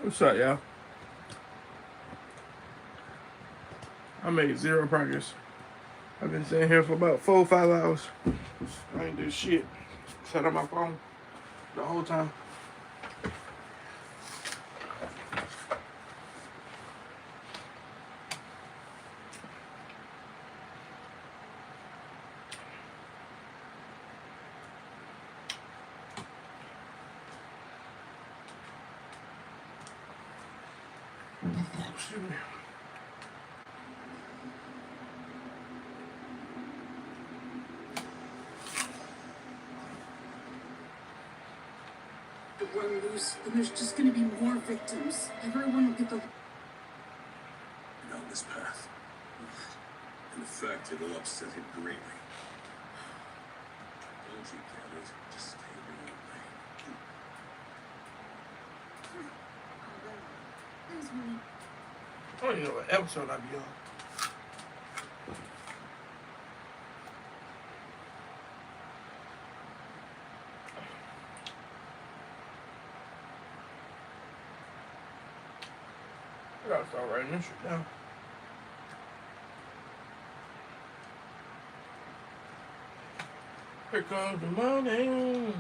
What's up, y'all? I made zero progress. I've been sitting here for about 4 or 5 hours. I ain't do shit. Sat on my phone the whole time. Excuse me. Run loose, and there's just going to be more victims. Everyone will get the... On this path. In fact, it'll upset him greatly. Don't you get it? Just stay in your lane. That was really... I don't even know what episode I be on. I gotta start writing this shit down. Here comes the money.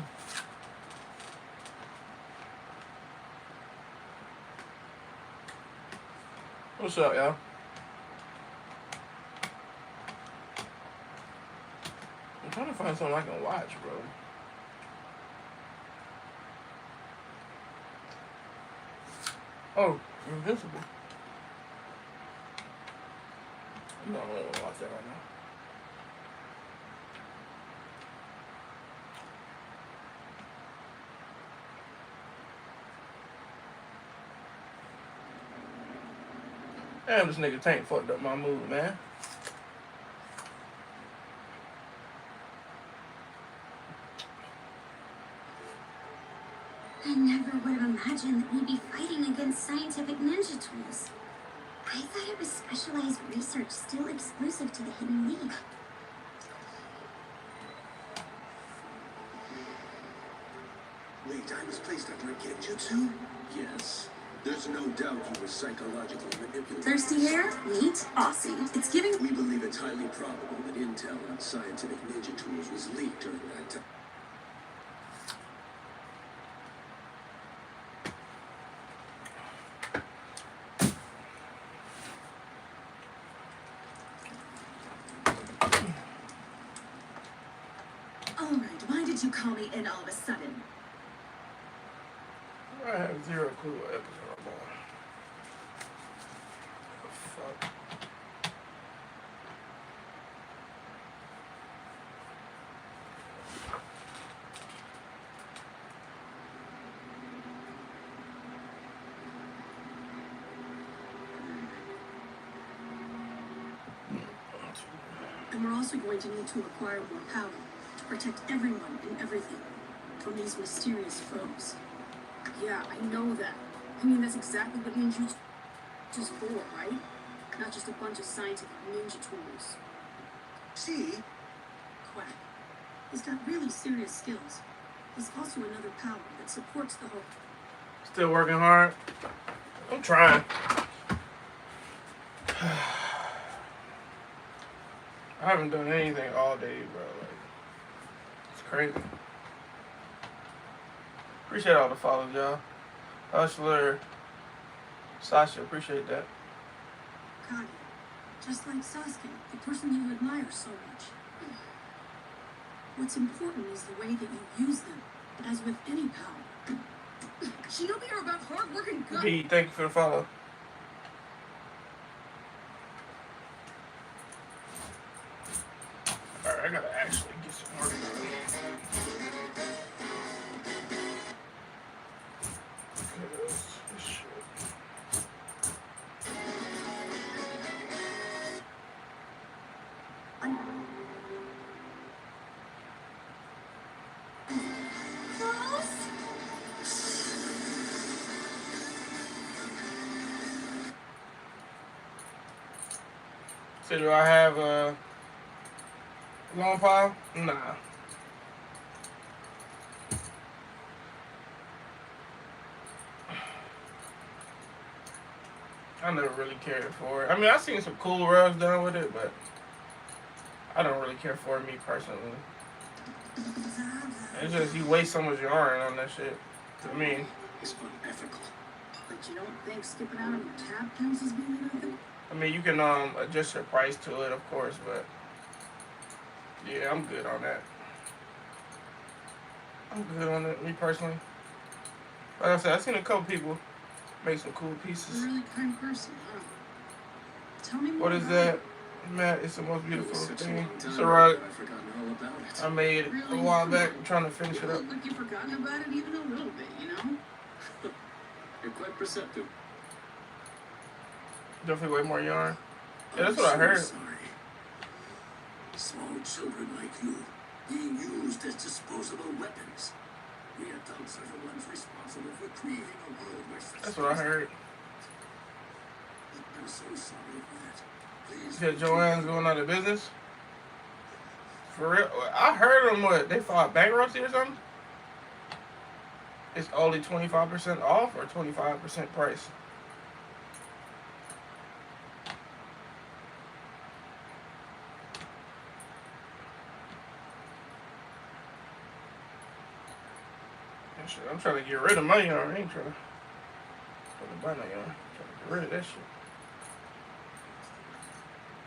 What's up, y'all? I'm trying to find something I can watch, bro. Oh, Invincible. No, I don't want to watch that right now. Damn, this nigga Tank fucked up my mood, man. I never would have imagined that we'd be fighting against scientific ninja tools. I thought it was specialized research still exclusive to the Hidden League. Wait, I was placed under a genjutsu? Yes. There's no doubt you were psychologically manipulated. Thirsty hair? Neat? Awesome. It's giving... We believe it's highly probable that intel on scientific ninja tools was leaked during that time. Alright, why did you call me in all of a sudden? I have zero clue what episode I'm on. Fuck. And we're also going to need to acquire more power to protect everyone and everything from these mysterious foes. Yeah, I know that. I mean, that's exactly what ninjutsu is for, right? Not just a bunch of scientific ninja tools. See? Quack. He's got really serious skills. He's also another power that supports the whole... Still working hard. I'm trying. I haven't done anything all day, bro. Like, it's crazy. Appreciate all the follows, y'all. Hustler, Sasha, appreciate that. Kage, just like Sasuke, the person you admire so much. What's important is the way that you use them, as with any power. Shinobi are about hard work and gut. B, thank you for the follow. Alright, I gotta actually get some work done. This shit. So do I have a long file? Nah. I never really cared for it. I mean, I seen some cool rugs done with it, but I don't really care for it, me personally. It's just you waste so much yarn on that shit. I mean, It's unethical. But you don't think skipping out on your tab counts as being unethical? I mean, you can adjust your price to it, of course, but yeah, I'm good on that. I'm good on it, me personally. Like I said, I've seen a couple people make some cool You're pieces. a really kind person, huh? Tell me more. What is about that? it. Matt, it's the most It beautiful was such a thing. long It's time a ago rug. that I've forgotten all about it. I made it a while back. I'm trying to finish You it up. look like you've forgotten about it even a little bit, you know? You're quite perceptive. Definitely way more yarn. Yeah, that's I'm what I so heard. sorry. Small children like you being used as disposable weapons. We adults are the ones responsible for creating a world where such That's what I things heard. I'm so sorry for that. Please. You said Joanne's going out of business? For real? I heard them, what, they filed bankruptcy or something? It's only 25% off or 25% price? Shit, I'm trying to get rid of my yarn. I ain't trying to buy no yarn. I'm trying to get rid of that shit.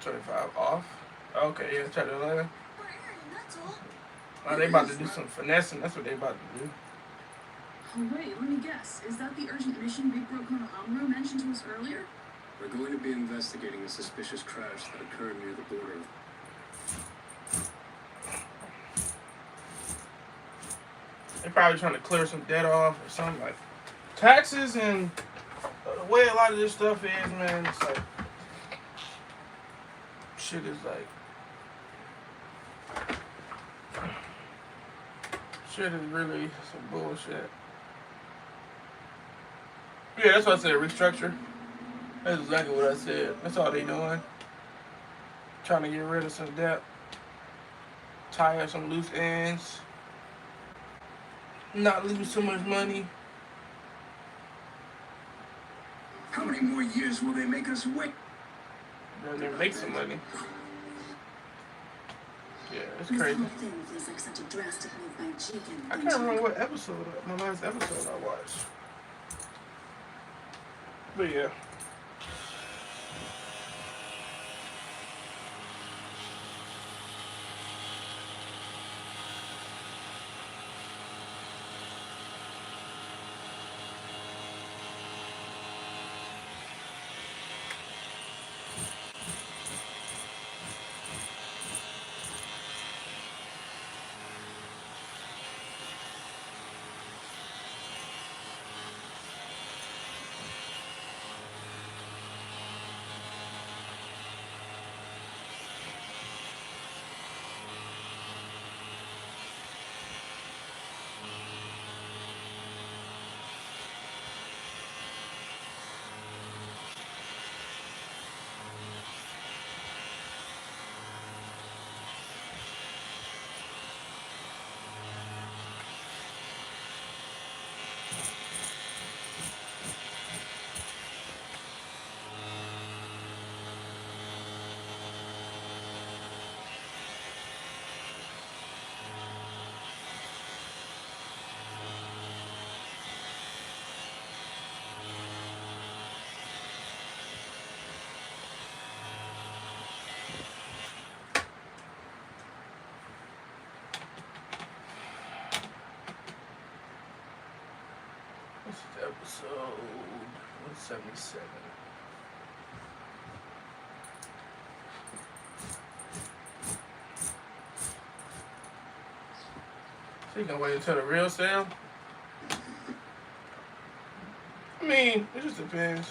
25 off. Okay, yeah, chapter 11. They about to do some finessing. That's what they about to do. Oh, wait, let me guess. Is that the urgent mission Big Bro Konohamaru mentioned to us earlier? We're going to be investigating a suspicious crash that occurred near the border. They're probably trying to clear some debt off or something, like taxes and the way a lot of this stuff is, man. It's like shit is like shit is really some bullshit. Yeah, that's what I said. Restructure. That's exactly what I said. That's all they doing. Trying to get rid of some debt, tie up some loose ends, not lose so much money. How many more years will they make us wait? And then make some money. Yeah, it's This crazy. whole thing feels like such a drastic move by Jigen. I can't remember what episode, my last episode I watched. But yeah. This is episode 177. So you gonna wait until the real sale? I mean, it just depends.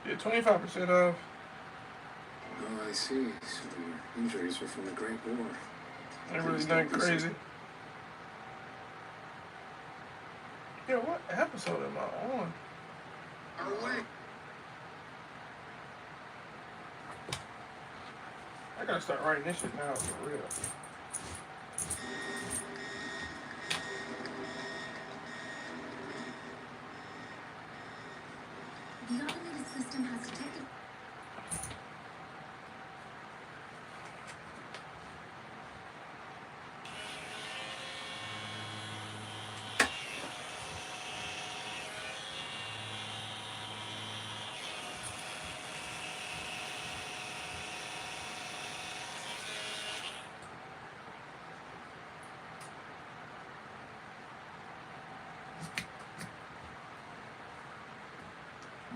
Yeah, 25% off. Oh, I see. So the injuries were from the Great War. Ain't really nothing crazy. Yeah, what episode am I on? Away. I gotta start writing this shit down for real. The automated system has detected.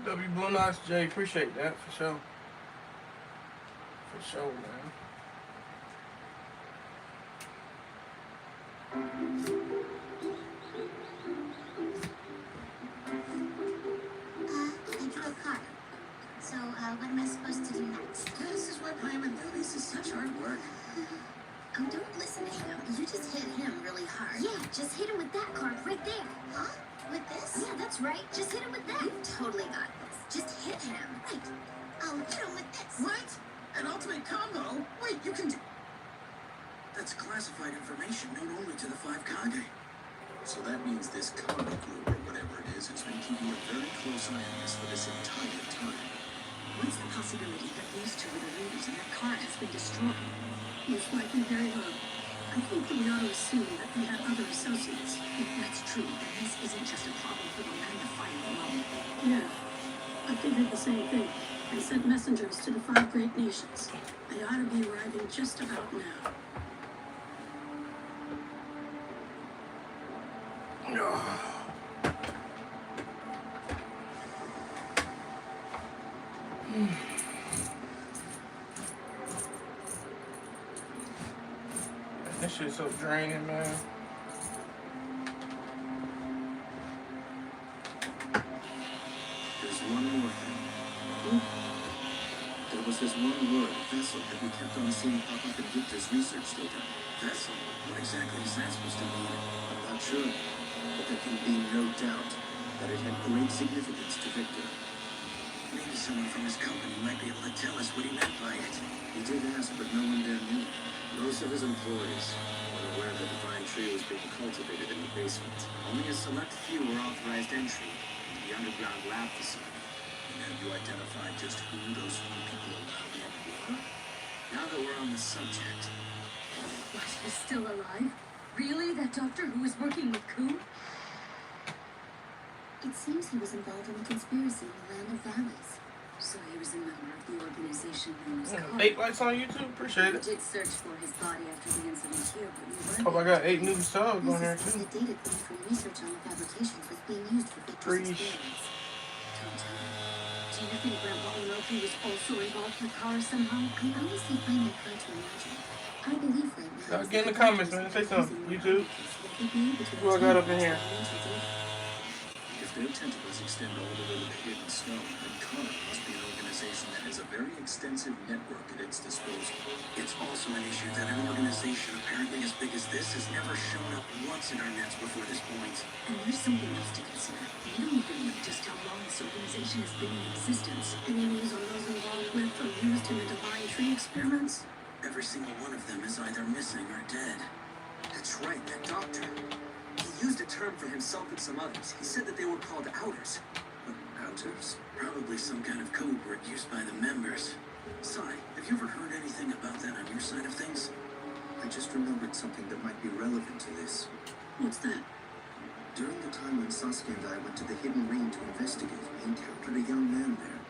W Blue Knox J, appreciate that for sure. For sure, man. I drew a card. So, what am I supposed to do next? This is why playing in movies is such hard work. Oh, don't listen to him. You just hit him really hard. Yeah, just hit him with that card right there. Huh? With this? Yeah, that's right. Just hit him with that. You totally got this. Just hit him. Right. I'll hit him with this. What? An ultimate combo? Wait, you can do... That's classified information known only to the 5 Kage. So that means this combo group, or whatever it is, has been keeping a very close eye on this for this entire time. What's the possibility that these two are the leaders and that card has been destroyed? Most likely very low. I think that we ought to assume that they had other associates. If that's true, then this isn't just a problem for the Land of Fire alone. Yeah, I figured the same thing. I sent messengers to the 5 great nations. They ought to be arriving just about now. This shit's so draining, man. There's one more thing. There was this one word, vessel, that we kept on seeing pop up in Victor's research data. Vessel? What exactly is that supposed to mean? I'm not sure. But there can be no doubt that it had great significance to Victor. Maybe someone from his company might be able to tell us what he meant by it. He did ask, but no one there knew. Most of his employees were aware the divine tree was being cultivated in the basement. Only a select few were authorized entry into the underground lab facility. And have you identified just who those few people allowed in were? Now that we're on the subject, What, he's still alive? Really? That doctor who was working with Ku? It seems he was involved in a conspiracy in the Land of Valleys. So he was a member of the organization known as 8 likes on YouTube, appreciate We it. did search for his body after the incident here, but we weren't. Hope I got 8 new subs We on here suspected too. data gleaned from research on the fabrications was being used for Victor's Preach. experiments. Don't tell me. Do you think Grandpa Orochi was also involved with Kara somehow? I honestly find that hard to imagine. I believe right now. Y'all get in the comments, man. Say something. YouTube. Who I got up in here? if their tentacles extend all the way to the hidden snow, then Kara must be an organization that has a very extensive network at its disposal. It's also an issue that an organization apparently as big as this has never shown up once in our nets before this point. And there's something else to consider. We don't even know just how long this organization has been in existence. Any news on those involved with or used in the divine tree experiments? Every single one of them is either missing or dead. That's right, that doctor. He used a term for himself and some others. He said that they were called outers. What, outers? Probably some kind of code word used by the members. Sai, have you ever heard anything about that on your side of things? I just remembered something that might be relevant to this. What's that? During the time when Sasuke and I went to the Hidden Ring to investigate, we encountered a young man there.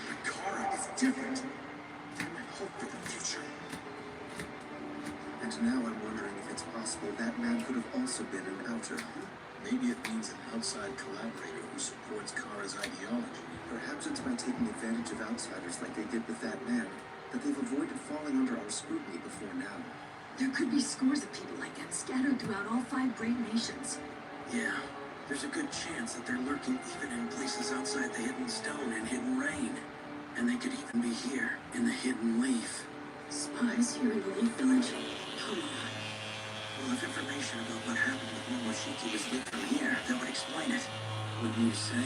But Kara is different. They're my hope for the future. And now I'm wondering if it's possible that man could have also been an outer. Maybe it means an outside collaborator who supports Kara's ideology. Perhaps it's by taking advantage of outsiders like they did with that man that they've avoided falling under our scrutiny before now. There could be scores of people like that scattered throughout all 5 great nations. Yeah, there's a good chance that they're lurking even in places outside the Hidden Stone and Hidden Rain. And they could even be here, in the Hidden Leaf. Spies here in the Leaf Village? Come on. Well, if information about what happened with Momoshiki was leaked from here, that would explain it. Wouldn't you say?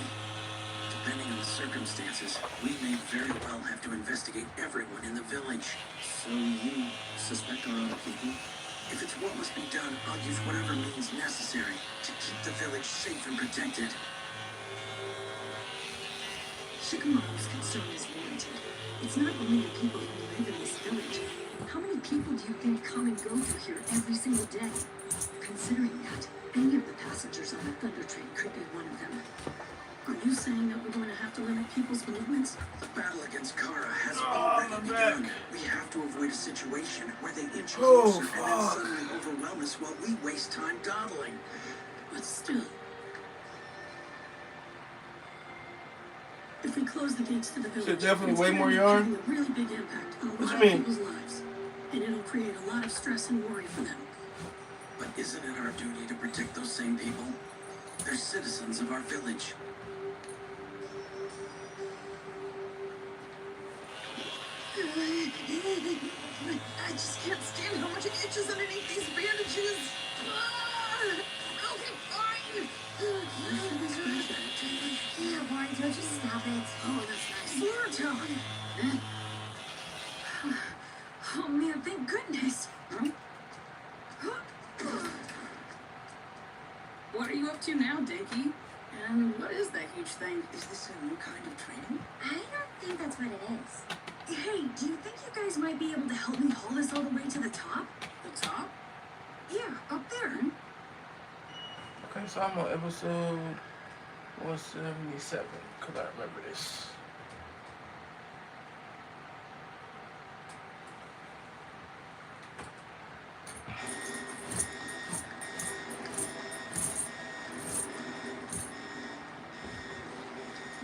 Depending on the circumstances, we may very well have to investigate everyone in the village. So you suspect our own people? If it's what must be done, I'll use whatever means necessary to keep the village safe and protected. Shikamaru's concern is warranted. It's not only the people who live in this village. How many people do you think come and go through here every single day? Considering that, any of the passengers on the Thunder train could be one of them. Are you saying that we're going to have to limit people's movements? The battle against Kara has Oh, already my begun. back. We have to avoid a situation where they inch Oh, closer and then fuck. suddenly overwhelm us while we waste time dawdling. But still, if we close the gates to the village, definitely it's way gonna more be yarn? having a really big impact on a What lot you of mean? people's lives, and it'll create a lot of stress and worry for them. But isn't it our duty to protect those same people? They're citizens of our village. I just can't stand how much it itches underneath these bandages. Okay, fine. Yeah, why don't you stop it? Oh, that's nice. More time. Oh man, thank goodness. What are you up to now, Dinky? And what is that huge thing? Is this a new kind of training? I don't think that's what it is. Hey, do you think you guys might be able to help me haul this all the way to the top? The top? Yeah, up there. Okay, so I'm on episode 177, because I remember this.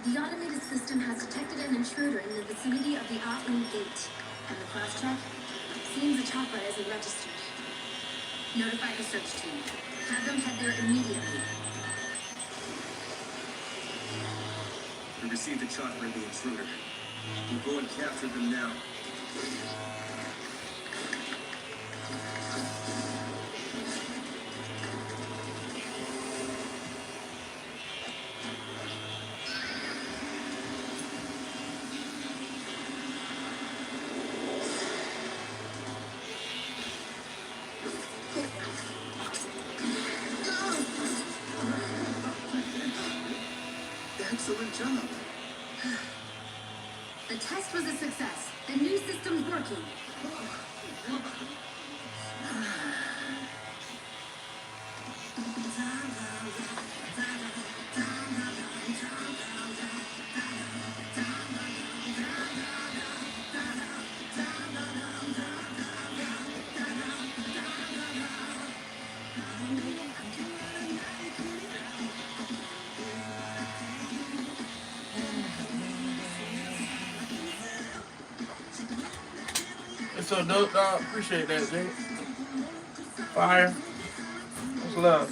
The automated system has detected an intruder in the vicinity of the Outland Gate. And the cross-check? Seems the chopper isn't registered. Notify the search team. Have them head there immediately. We received the chopper and the intruder. We'll go and capture them now. Excellent job. The test was a success. The new system's working. It's so dope, dog. Appreciate that, Jake. Fire. That's love.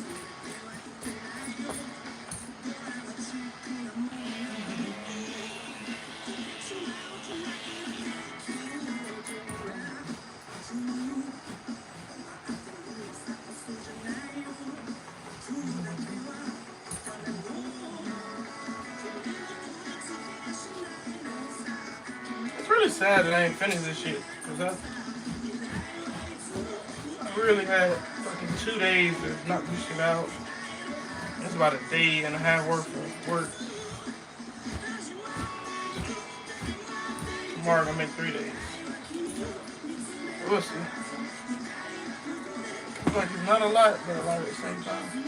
It's really sad that I ain't finished this shit. Cause I really had fucking 2 days to knock this shit out. It's about a day and a half worth of work. Tomorrow I'm gonna make 3 days. We'll see. It's like it's not a lot, but a lot at the same time.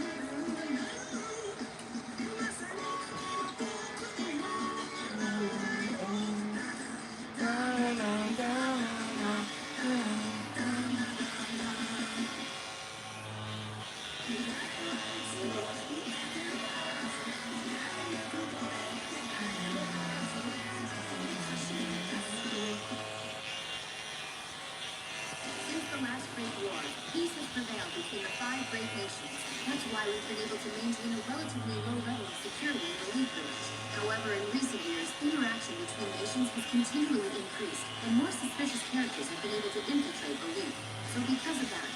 Since the last Great War, peace has prevailed between the 5 great nations. That's why we've been able to maintain a relatively low level of security in the League Village. However, in recent years, interaction between nations has continually increased, and more suspicious characters have been able to infiltrate the League. So because of that,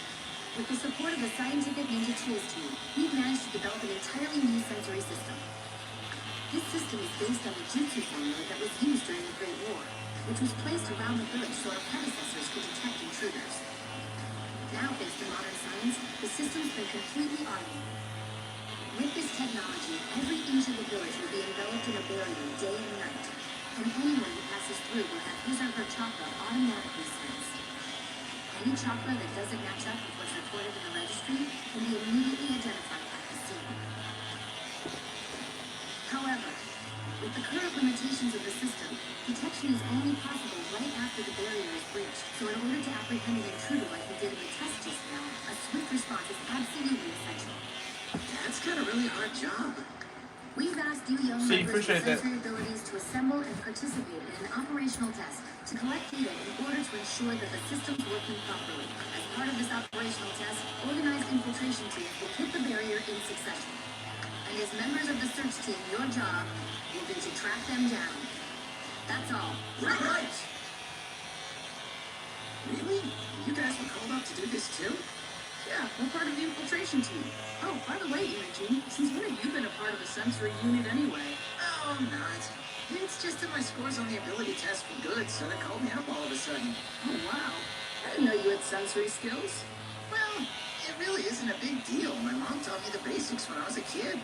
with the support of the Scientific Ninja Tools team, we've managed to develop an entirely new sensory system. This system is based on the jutsu formula that was used during the Great War, which was placed around the village so our predecessors could detect intruders. Now, thanks to modern science, the system's been completely automated. With this technology, every inch of the village will be enveloped in a barrier day and night. and anyone who passes through will have his or her chakra automatically sensed. Any chakra that doesn't match up with what's recorded in the registry can be immediately identified at the scene. However, with the current limitations of the system, detection is only possible right after the barrier is breached. So in order to apprehend an intruder like we did in the test just now, a swift response is absolutely essential. That's got a really hard job. We've asked you young See, members with appreciate that. sensory abilities to assemble and participate in an operational test to collect data in order to ensure that the system's working properly. As part of this operational test, organized infiltration teams will hit the barrier in succession. And as members of the search team, your job will be to track them down. That's all. Right. Really? You guys were called up to do this too? Yeah, we're part of the infiltration team. Oh, by the way, Imogene, since when have you been a part of the sensory unit anyway? Oh, I'm not. It's just that my scores on the ability test were good, so they called me up all of a sudden. Oh, wow. I didn't know you had sensory skills. Well, it really isn't a big deal. My mom taught me the basics when I was a kid.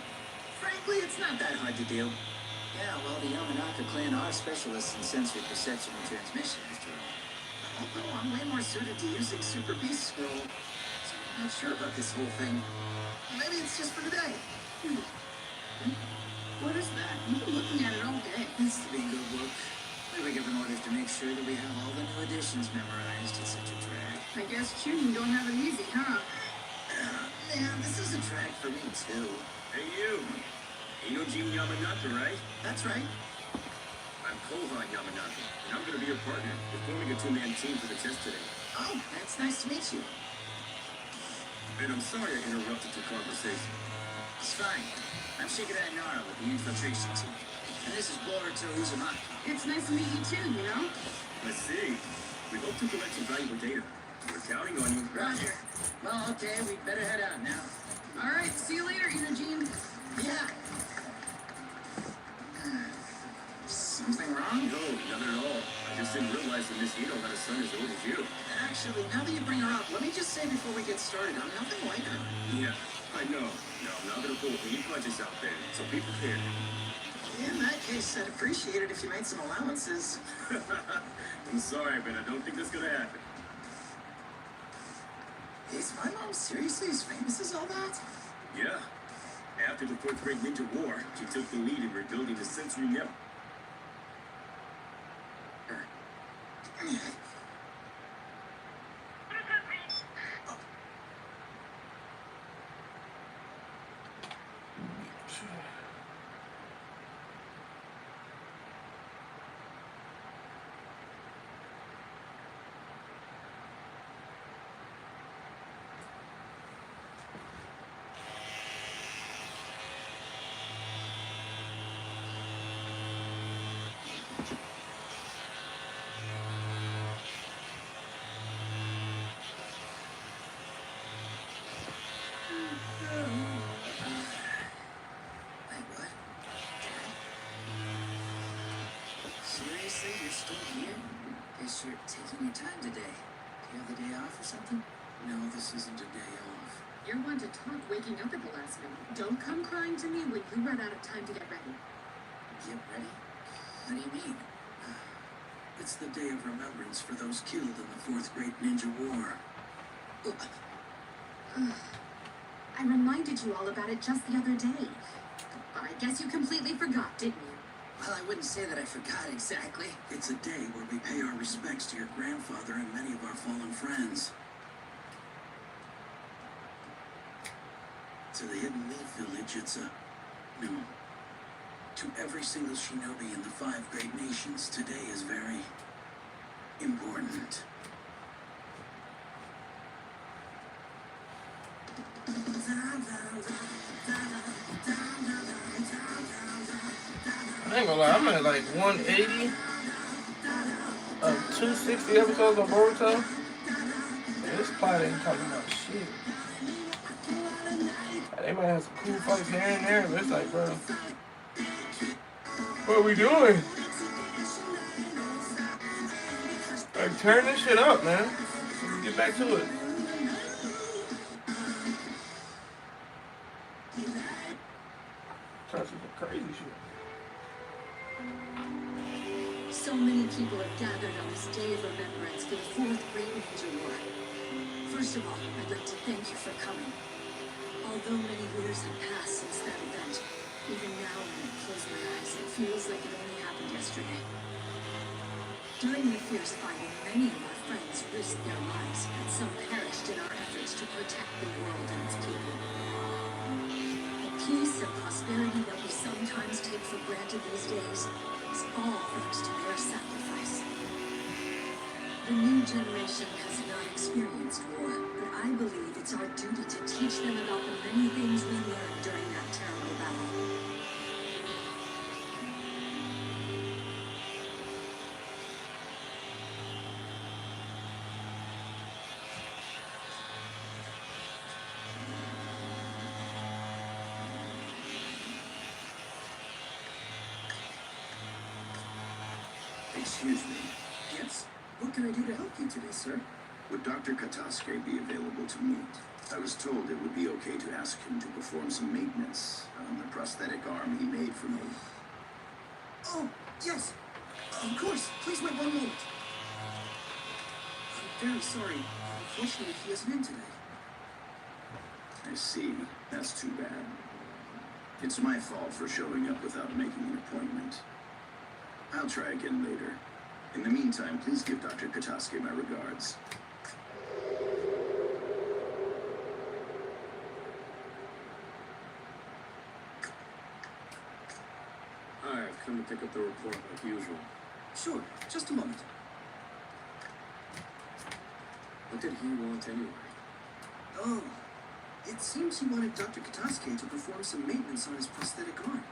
Frankly, it's not that hard to do. Yeah, well, the Yamanaka clan are specialists in sensory perception and transmission, after all. Although I'm way more suited to using Super Beast Scroll, so I'm not sure about this whole thing. Maybe it's just for today. What is that? You've been looking at it all day. It's the bingo book. We were given orders to make sure that we have all the new editions memorized. It's such a drag. I guess tuning don't have it easy, huh? Man, this is a drag for me, too. Hey, you. Inojin Yamanaka, right? That's right. I'm Kohan Yamanaka, and I'm going to be your partner. We're forming a two-man team for the test today. Oh, that's nice to meet you. And I'm sorry I interrupted your conversation. It's fine. I'm Shikara Nara with the infiltration team. And this is Boruto Uzumaki. It's nice to meet you too, you know? I see. We hope to collect some valuable data. We're counting on you. Roger. Well, okay, we'd better head out now. All right, see you later, Imogene. Yeah. Something wrong? No, not at all. I just didn't realize that Miss Ito had a son as old as you. Actually, now that you bring her up, let me just say before we get started, I'm nothing like her. Yeah, I know. No, I'm not going to pull any punches out there, so be prepared. In that case, I'd appreciate it if you made some allowances. I'm sorry, but I don't think that's going to happen. Is my mom seriously as famous as all that? Yeah. After the Fourth Great Ninja War, she took the lead in rebuilding the sensory network. Wait, what? Seriously, you're still here? Guess you're taking your time today. Do you have the day off or something? No, this isn't a day off. You're one to talk waking up at the last minute. Don't come crying to me when you run out of time to get ready. Get ready? What do you mean? It's the day of remembrance for those killed in the Fourth Great Ninja War. I reminded you all about it just the other day. But I guess you completely forgot, didn't you? Well, I wouldn't say that I forgot exactly. It's a day where we pay our respects to your grandfather and many of our fallen friends. To the Hidden Leaf Village, it's a... No. To every single shinobi in the 5 great nations, today is very... important. I ain't gonna lie, I'm at like 180 of 260 episodes of Boruto. And this plot ain't talking about shit. They might have some cool fights here and there, but it's like, bro, what are we doing? Like, turn this shit up, man. Let's get back to it. Try some crazy shit. So many people have gathered on this day of remembrance for the fourth Great Ninja War. First of all, I'd like to thank you for coming. Although many years have passed since that event, even now when I close my eyes, it feels like it only happened yesterday. During the fierce fighting, many of our friends risked their lives, and some perished in our efforts to protect the world and its people. The peace and prosperity that we sometimes take for granted these days is all thanks to their sacrifice. The new generation has not experienced war, but I believe it's our duty to teach them about the many things we learned during that terrible battle. Excuse me. Yes? What can I do to help you today, sir? Would Dr. Kataske be available to meet? I was told it would be okay to ask him to perform some maintenance on the prosthetic arm he made for me. Oh, yes. Of course. Please wait 1 moment. I'm very sorry. Unfortunately, he isn't in today. I see. That's too bad. It's my fault for showing up without making an appointment. I'll try again later. In the meantime, please give Dr. Kataske my regards. Hi, I've come to pick up the report like usual. Sure, just a moment. What did he want anyway? Oh, it seems he wanted Dr. Kataske to perform some maintenance on his prosthetic arm.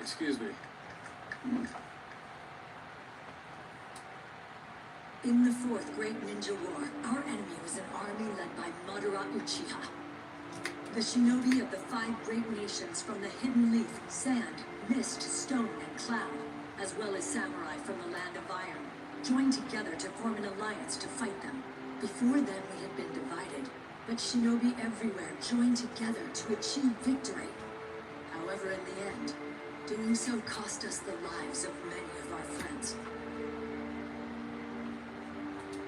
Excuse me. In the fourth Great Ninja War, our enemy was an army led by Madara Uchiha. The shinobi of the 5 great nations from the Hidden Leaf, Sand, Mist, Stone, and Cloud, as well as samurai from the Land of Iron, joined together to form an alliance to fight them. Before then we had been divided, but shinobi everywhere joined together to achieve victory. However, in the end, doing so cost us the lives of many of our friends.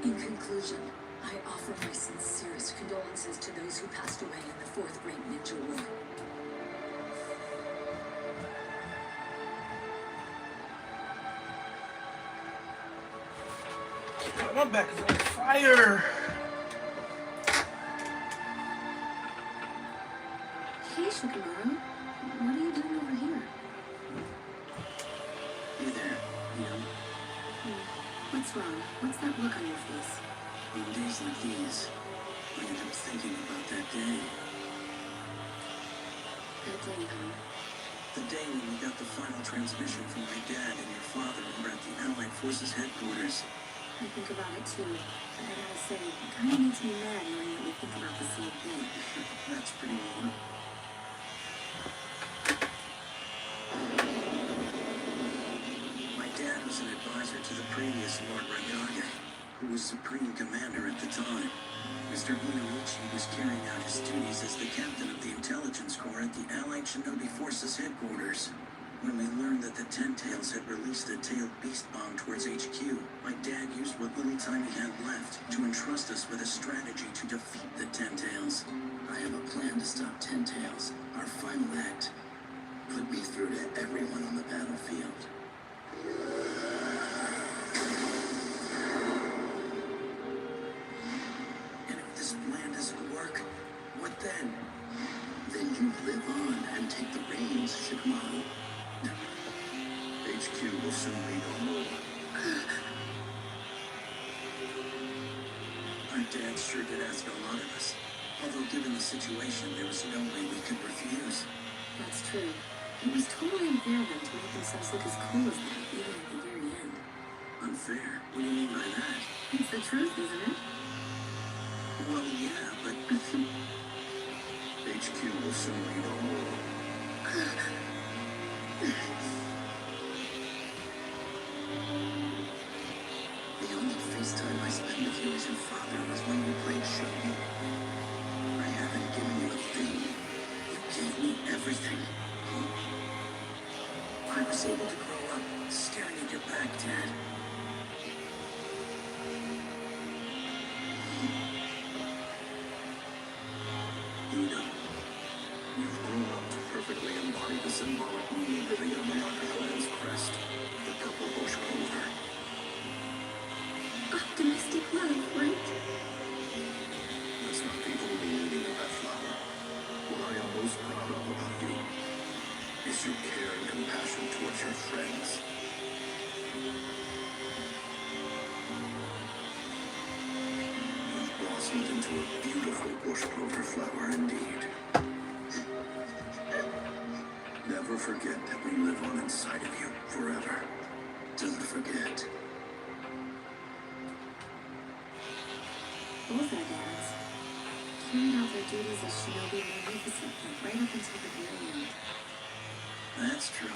In conclusion, I offer my sincerest condolences to those who passed away in the fourth Great Ninja War. My back is on fire. Hey, Shikamaru. What are you doing over here? Hey there, What's wrong? What's that look on your face? On days like these, I end up thinking about that day. That day, huh? The day when we got the final transmission from my dad and your father over at the Allied Forces headquarters. I think about it too. But I gotta say, it kind of makes me mad knowing that we think about the same thing. That's pretty mean. My dad was an advisor to the previous Lord Ragage, who was Supreme Commander at the time. Mr. Inuichi was carrying out his duties as the captain of the intelligence corps at the Allied Shinobi Forces headquarters. When we learned that the Ten Tails had released a tailed beast bomb towards HQ, my dad used what little time he had left to entrust us with a strategy to defeat the Ten Tails. I have a plan to stop Ten Tails, our final act. Put me through to everyone on the battlefield. And if this plan doesn't work, what then? Then you live on and take the reins, Shikamaru. HQ will soon be no more. Our dad sure did ask a lot of us. Although given the situation, there was no way we could refuse. That's true. It was totally unfair of them to make themselves look as cool as that, even at the very end. Unfair? What do you mean by that? It's the truth, isn't it? Well, yeah, but HQ will soon be no more. The only FaceTime I spent with you as your father was when we played Shogi. I haven't given you a thing. You gave me everything. I was able to grow up staring at your back, Dad. You know, you've grown up to perfectly embody the symbolic meaning of a Yamamata clan's crest, the purple bush clover. Optimistic love, right? That's not the only meaning of that flower. What I am most proud of about you is your care and compassion towards your friends. You've blossomed into a beautiful bush clover flower indeed. Never forget that we live on inside of you forever. Don't forget. Both our dads carried out their duties as shinobi magnificently right up until the very end. That's true.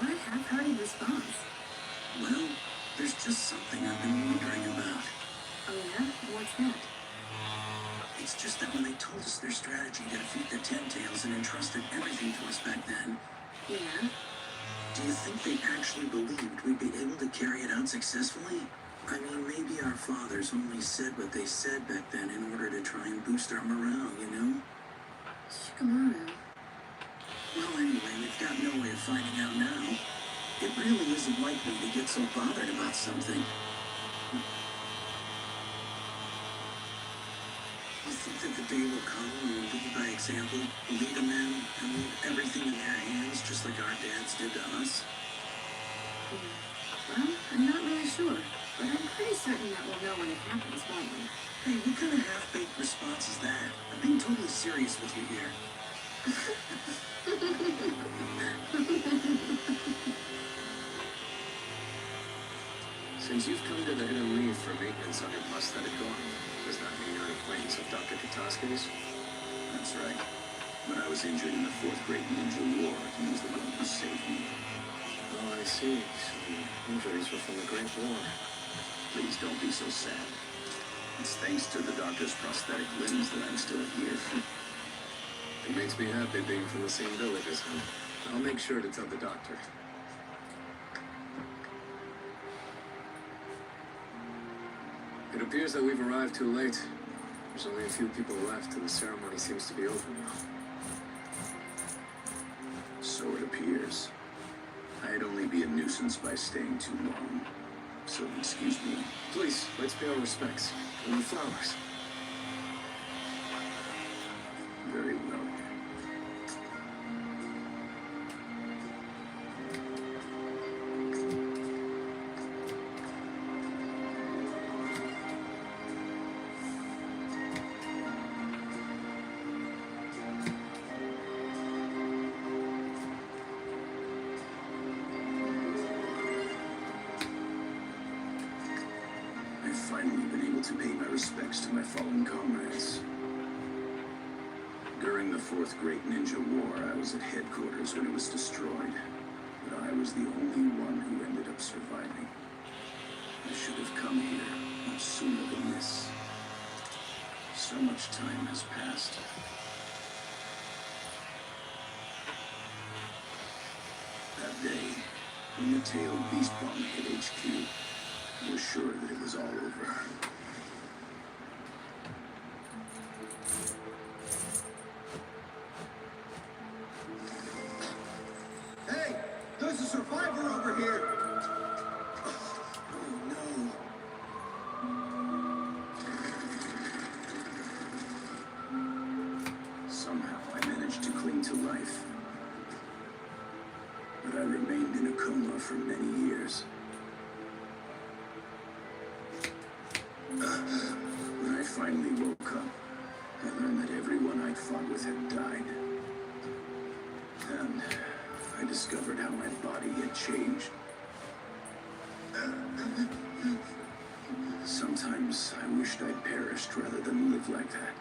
What a half-hearted response. Well, there's just something I've been wondering about. Oh yeah? What's that? It's just that when they told us their strategy to defeat the Ten Tails and entrusted everything to us back then, Yeah? do you think they actually believed we'd be able to carry it out successfully? I mean, maybe our fathers only said what they said back then in order to try and boost our morale, you know? Shikamaru. Well, anyway, we've got no way of finding out now. It really isn't like me to get so bothered about something. You think that the day will come when we'll lead by example, lead them in, and leave everything in their hands just like our dads did to us? Well, I'm not really sure, but I'm pretty certain that we'll know when it happens, won't we? Hey, what kind of half-baked response is that? I'm being totally serious with you here. Since you've come to the Hidden Leaf for maintenance on your prosthetic arm, does that mean you're an acquaintance of Dr. Katasuke's? That's right. When I was injured in the 4th Great Ninja War, he was the one who saved me. Oh, I see. So the injuries were from the Great War. Please don't be so sad. It's thanks to the doctor's prosthetic limbs that I'm still here. It makes me happy being from the same village as him. I'll make sure to tell the doctor. It appears that we've arrived too late. There's only a few people left, and the ceremony seems to be over now. So it appears. I'd only be a nuisance by staying too long. So excuse me. Please, let's pay our respects. And the flowers. Very well. I've finally been able to pay my respects to my fallen comrades. During the 4th Great Ninja War, I was at headquarters when it was destroyed, but I was the only one who ended up surviving. I should have come here much sooner than this. So much time has passed. That day, when the tailed beast bomb hit HQ, I was sure that it was all over. Hey, there's a survivor over here! Oh no. Somehow I managed to cling to life. But I remained in a coma for many years. When I finally woke up, I learned that everyone I'd fought with had died. And I discovered how my body had changed. Sometimes I wished I'd perished rather than live like that.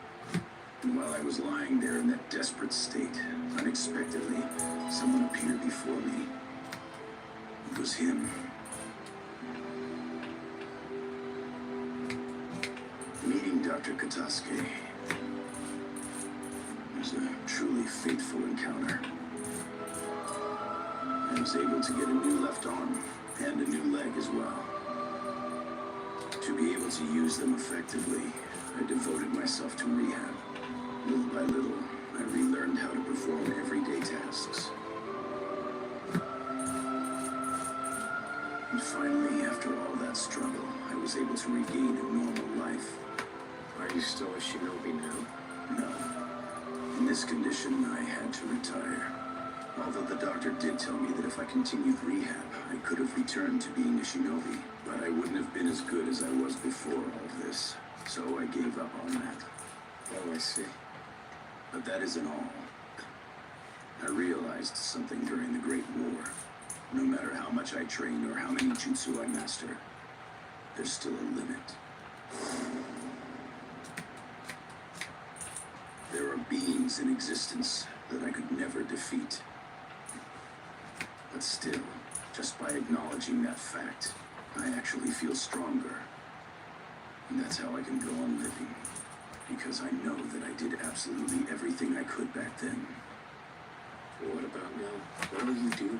And while I was lying there in that desperate state, unexpectedly, someone appeared before me. It was him. Meeting Dr. Katasuke was a truly fateful encounter. And was able to get a new left arm and a new leg as well. To be able to use them effectively, I devoted myself to rehab. Little by little, I relearned how to perform everyday tasks. And finally, after all that struggle, I was able to regain a normal life. Are you still a shinobi now? No. In this condition, I had to retire. Although the doctor did tell me that if I continued rehab, I could have returned to being a shinobi, but I wouldn't have been as good as I was before all of this. So I gave up on that. Oh, I see. But that isn't all. I realized something during the Great War. No matter how much I train or how many jutsu I master, there's still a limit. There are beings in existence that I could never defeat. But still, just by acknowledging that fact, I actually feel stronger. And that's how I can go on living. Because I know that I did absolutely everything I could back then. What about now? What will you do?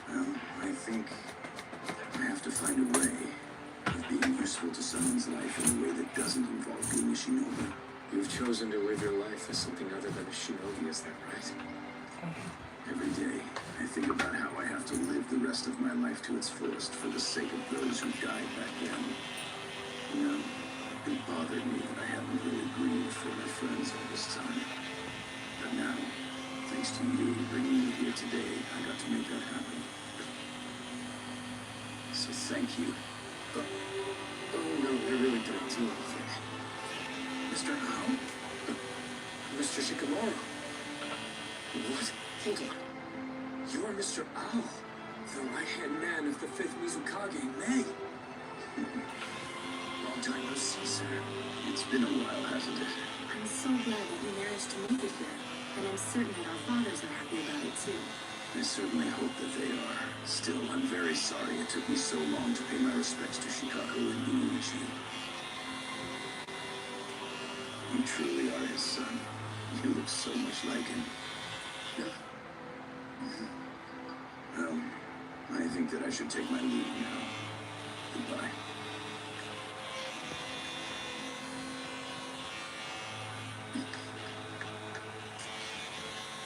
Well, I think I have to find a way of being useful to someone's life in a way that doesn't involve being a shinobi. You've chosen to live your life as something other than a shinobi, is that right? Every day, I think about how I have to live the rest of my life to its fullest for the sake of those who died back then. You know, it bothered me that I hadn't really grieved for my friends all this time. But now, thanks to you bringing me here today, I got to make that happen. So thank you. Oh no, I really don't do anything. Mr. Ao? Mr. Shikamaru. What? Hold on. You're Mr. Ao, the right-hand man of the 5th Mizukage, May. Long time no see, sir. It's been a while, hasn't it? I'm so glad that you managed to make it here, and I'm certain that our fathers are happy about it too. I certainly hope that they are. Still, I'm very sorry it took me so long to pay my respects to Shikaku and Inuichi. You truly are his son. You look so much like him. Well, I think that I should take my leave now. Goodbye.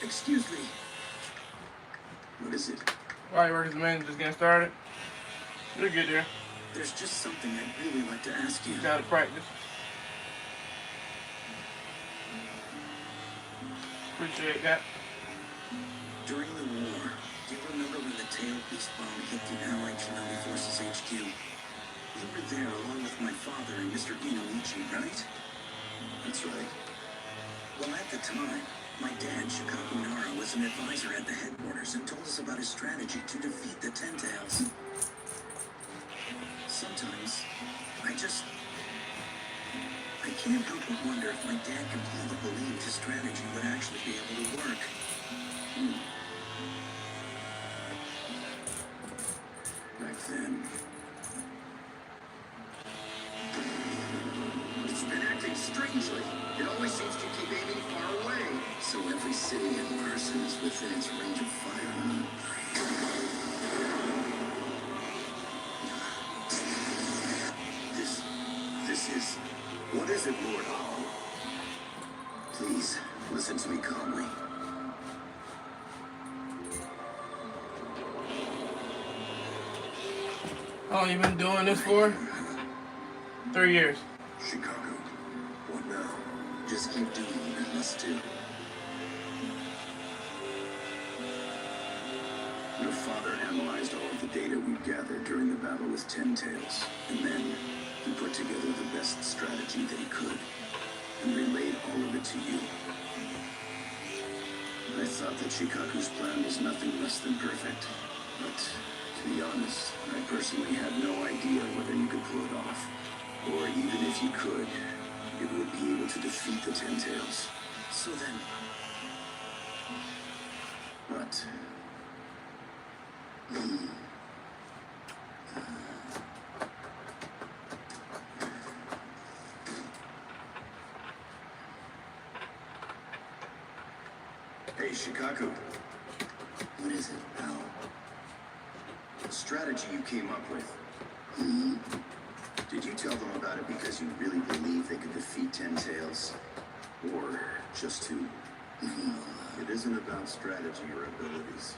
Excuse me. What is it? Alright, workers and men, just getting started. You'll get there. There's just something I'd really like to ask you. You gotta practice. Appreciate that. During the war, do you remember when the tail beast bomb hit the Allied Shinobi Forces HQ? We were there along with my father and Mr. Inuichi, right? That's right. Well, at the time, my dad, Shikaku Nara, was an advisor at the headquarters and told us about his strategy to defeat the Ten Tails. Sometimes, I can't help but wonder if my dad completely believed his strategy would actually be able to work. Back then. It's been acting strangely. It always seems to keep aiming far away. So every city and person is within its range of fire. This is... What is it, Lord Ao? Please, listen to me calmly. How long you been doing this for? 3 years. Chicago. What now? Just keep doing what I must do. Your father analyzed all of the data we gathered during the battle with Ten Tails, and then he put together the best strategy that he could, and relayed all of it to you. I thought that Shikaku's plan was nothing less than perfect, but to be honest, I personally had no idea whether you could pull it off, or even if you could, it would be able to defeat the Ten Tails. So then... But... Hey, Shikaku. What is it, Al? The strategy you came up with. Did you tell them about it because you really believe they could defeat Ten Tails? Or just to... It isn't about strategy or abilities.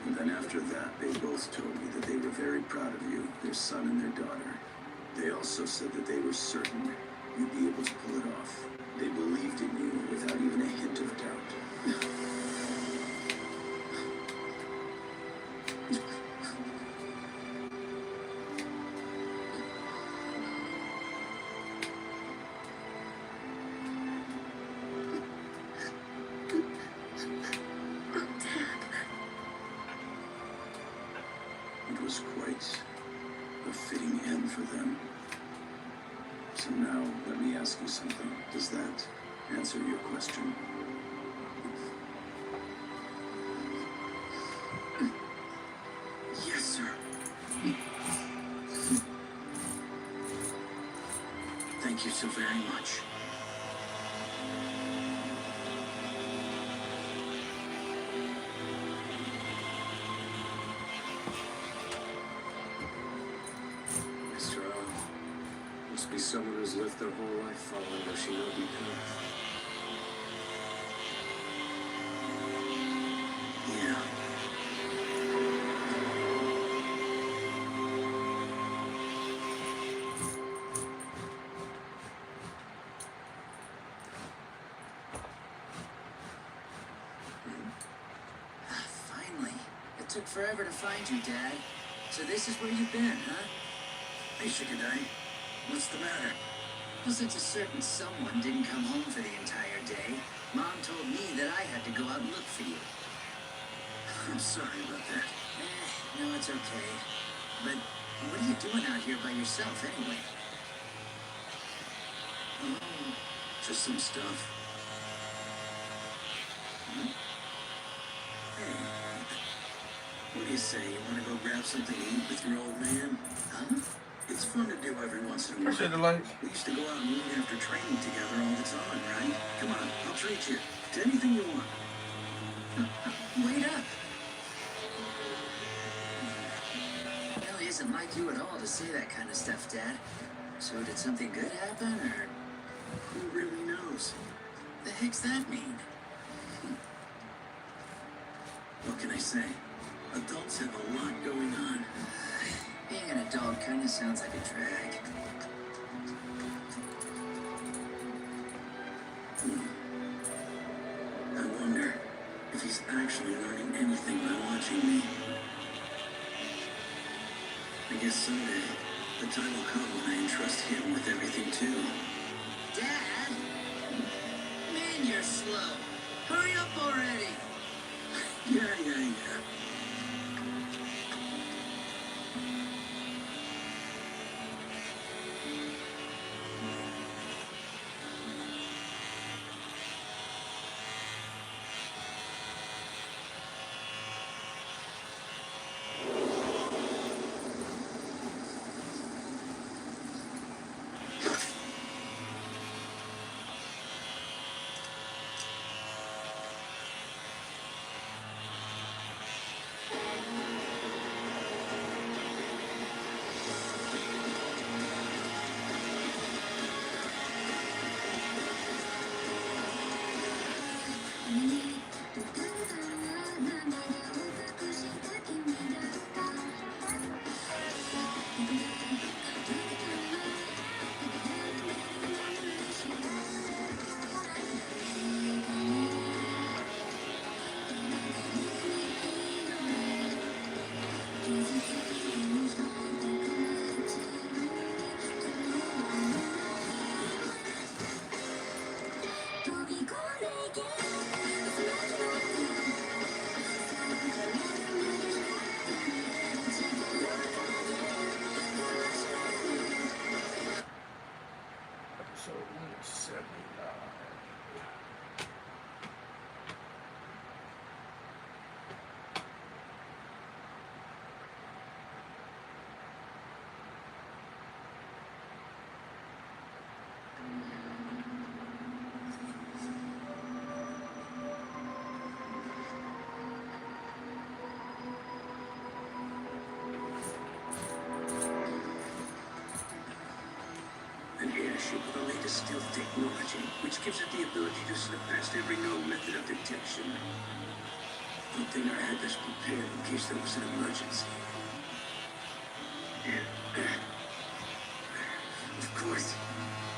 And then after that, they both told me that they were very proud of you, their son and their daughter. They also said that they were certain you'd be able to pull it off. They believed in you without even a hint of doubt. It was quite a fitting end for them. So now, let me ask you something. Does that answer your question? Yes, sir. Thank you so very much. Mr. O, must be someone who's lived their whole life following a shinobi path. Yeah. Finally. It took forever to find you, Dad. So this is where you've been, huh? Hey, Shikadai. What's the matter? Well, since a certain someone didn't come home for the entire day, Mom told me that I had to go out and look for you. I'm sorry about that. No, it's okay. But what are you doing out here by yourself, anyway? Oh, just some stuff. Hey, what do you say? You want to go grab something to eat with your old man? Huh? It's fun to do every once in a Appreciate the while. lights. We used to go out and eat after training together all the time, right? Come on, I'll treat you to anything you want. Wait up. Well, it isn't like you at all to say that kind of stuff, Dad. So did something good happen, or Who really knows? the heck's that mean? What can I say? Adults have a lot going on. Being an adult kind of sounds like a drag. I wonder if he's actually learning anything by watching me. I guess someday the time will come when I entrust him with everything too. Dad? Man, you're slow. Hurry up already. Yeah. stealth technology, which gives it the ability to slip past every known method of detection. Good thing I had this prepared in case there was an emergency. Of course,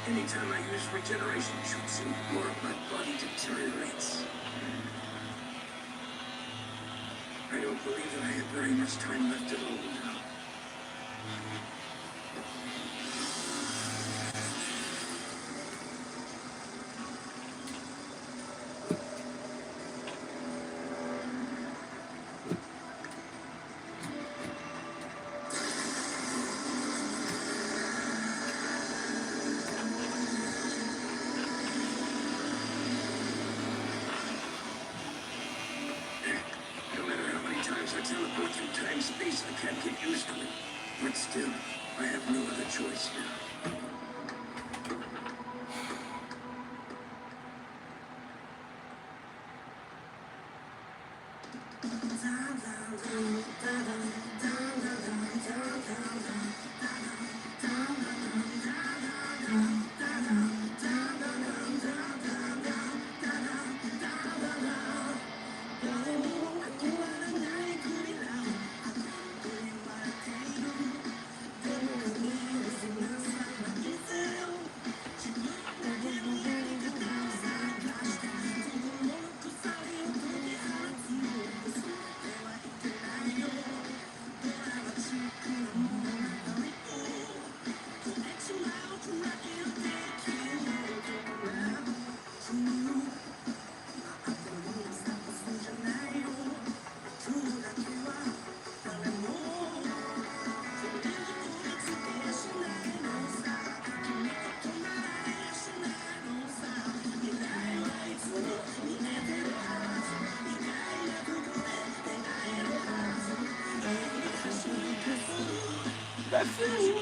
anytime I use regeneration jutsu, more of my body deteriorates. I don't believe that I have very much time left at all now. No matter how many times I teleport through time-space, I can't get used to it. But still, I have no other choice now. That's it.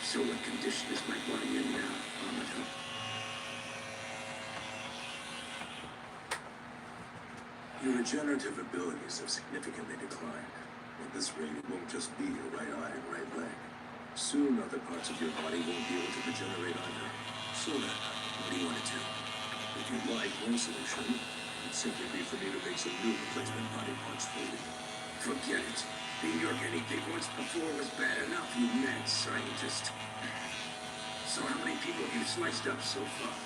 So what condition is my body in now, Amado? Your regenerative abilities have significantly declined. At this rate, it won't just be your right eye and right leg. Soon, other parts of your body won't be able to regenerate either. So then, what do you want to do? If you'd like one solution, it'd simply be for me to make some new replacement body parts for you. Forget it. Being your guinea pig once before was bad enough, you mad scientist. So how many people have you sliced up so far?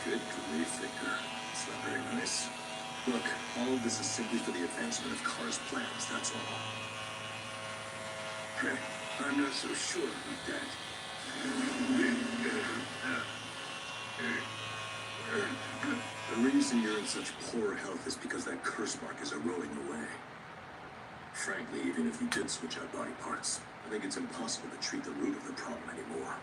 Good grief, Victor. It's not very nice. Look, all of this is simply for the advancement of Car's plans, that's all. I'm not so sure about that. The reason you're in such poor health is because that curse mark is eroding away. Frankly, even if you did switch out body parts, I think it's impossible to treat the root of the problem anymore.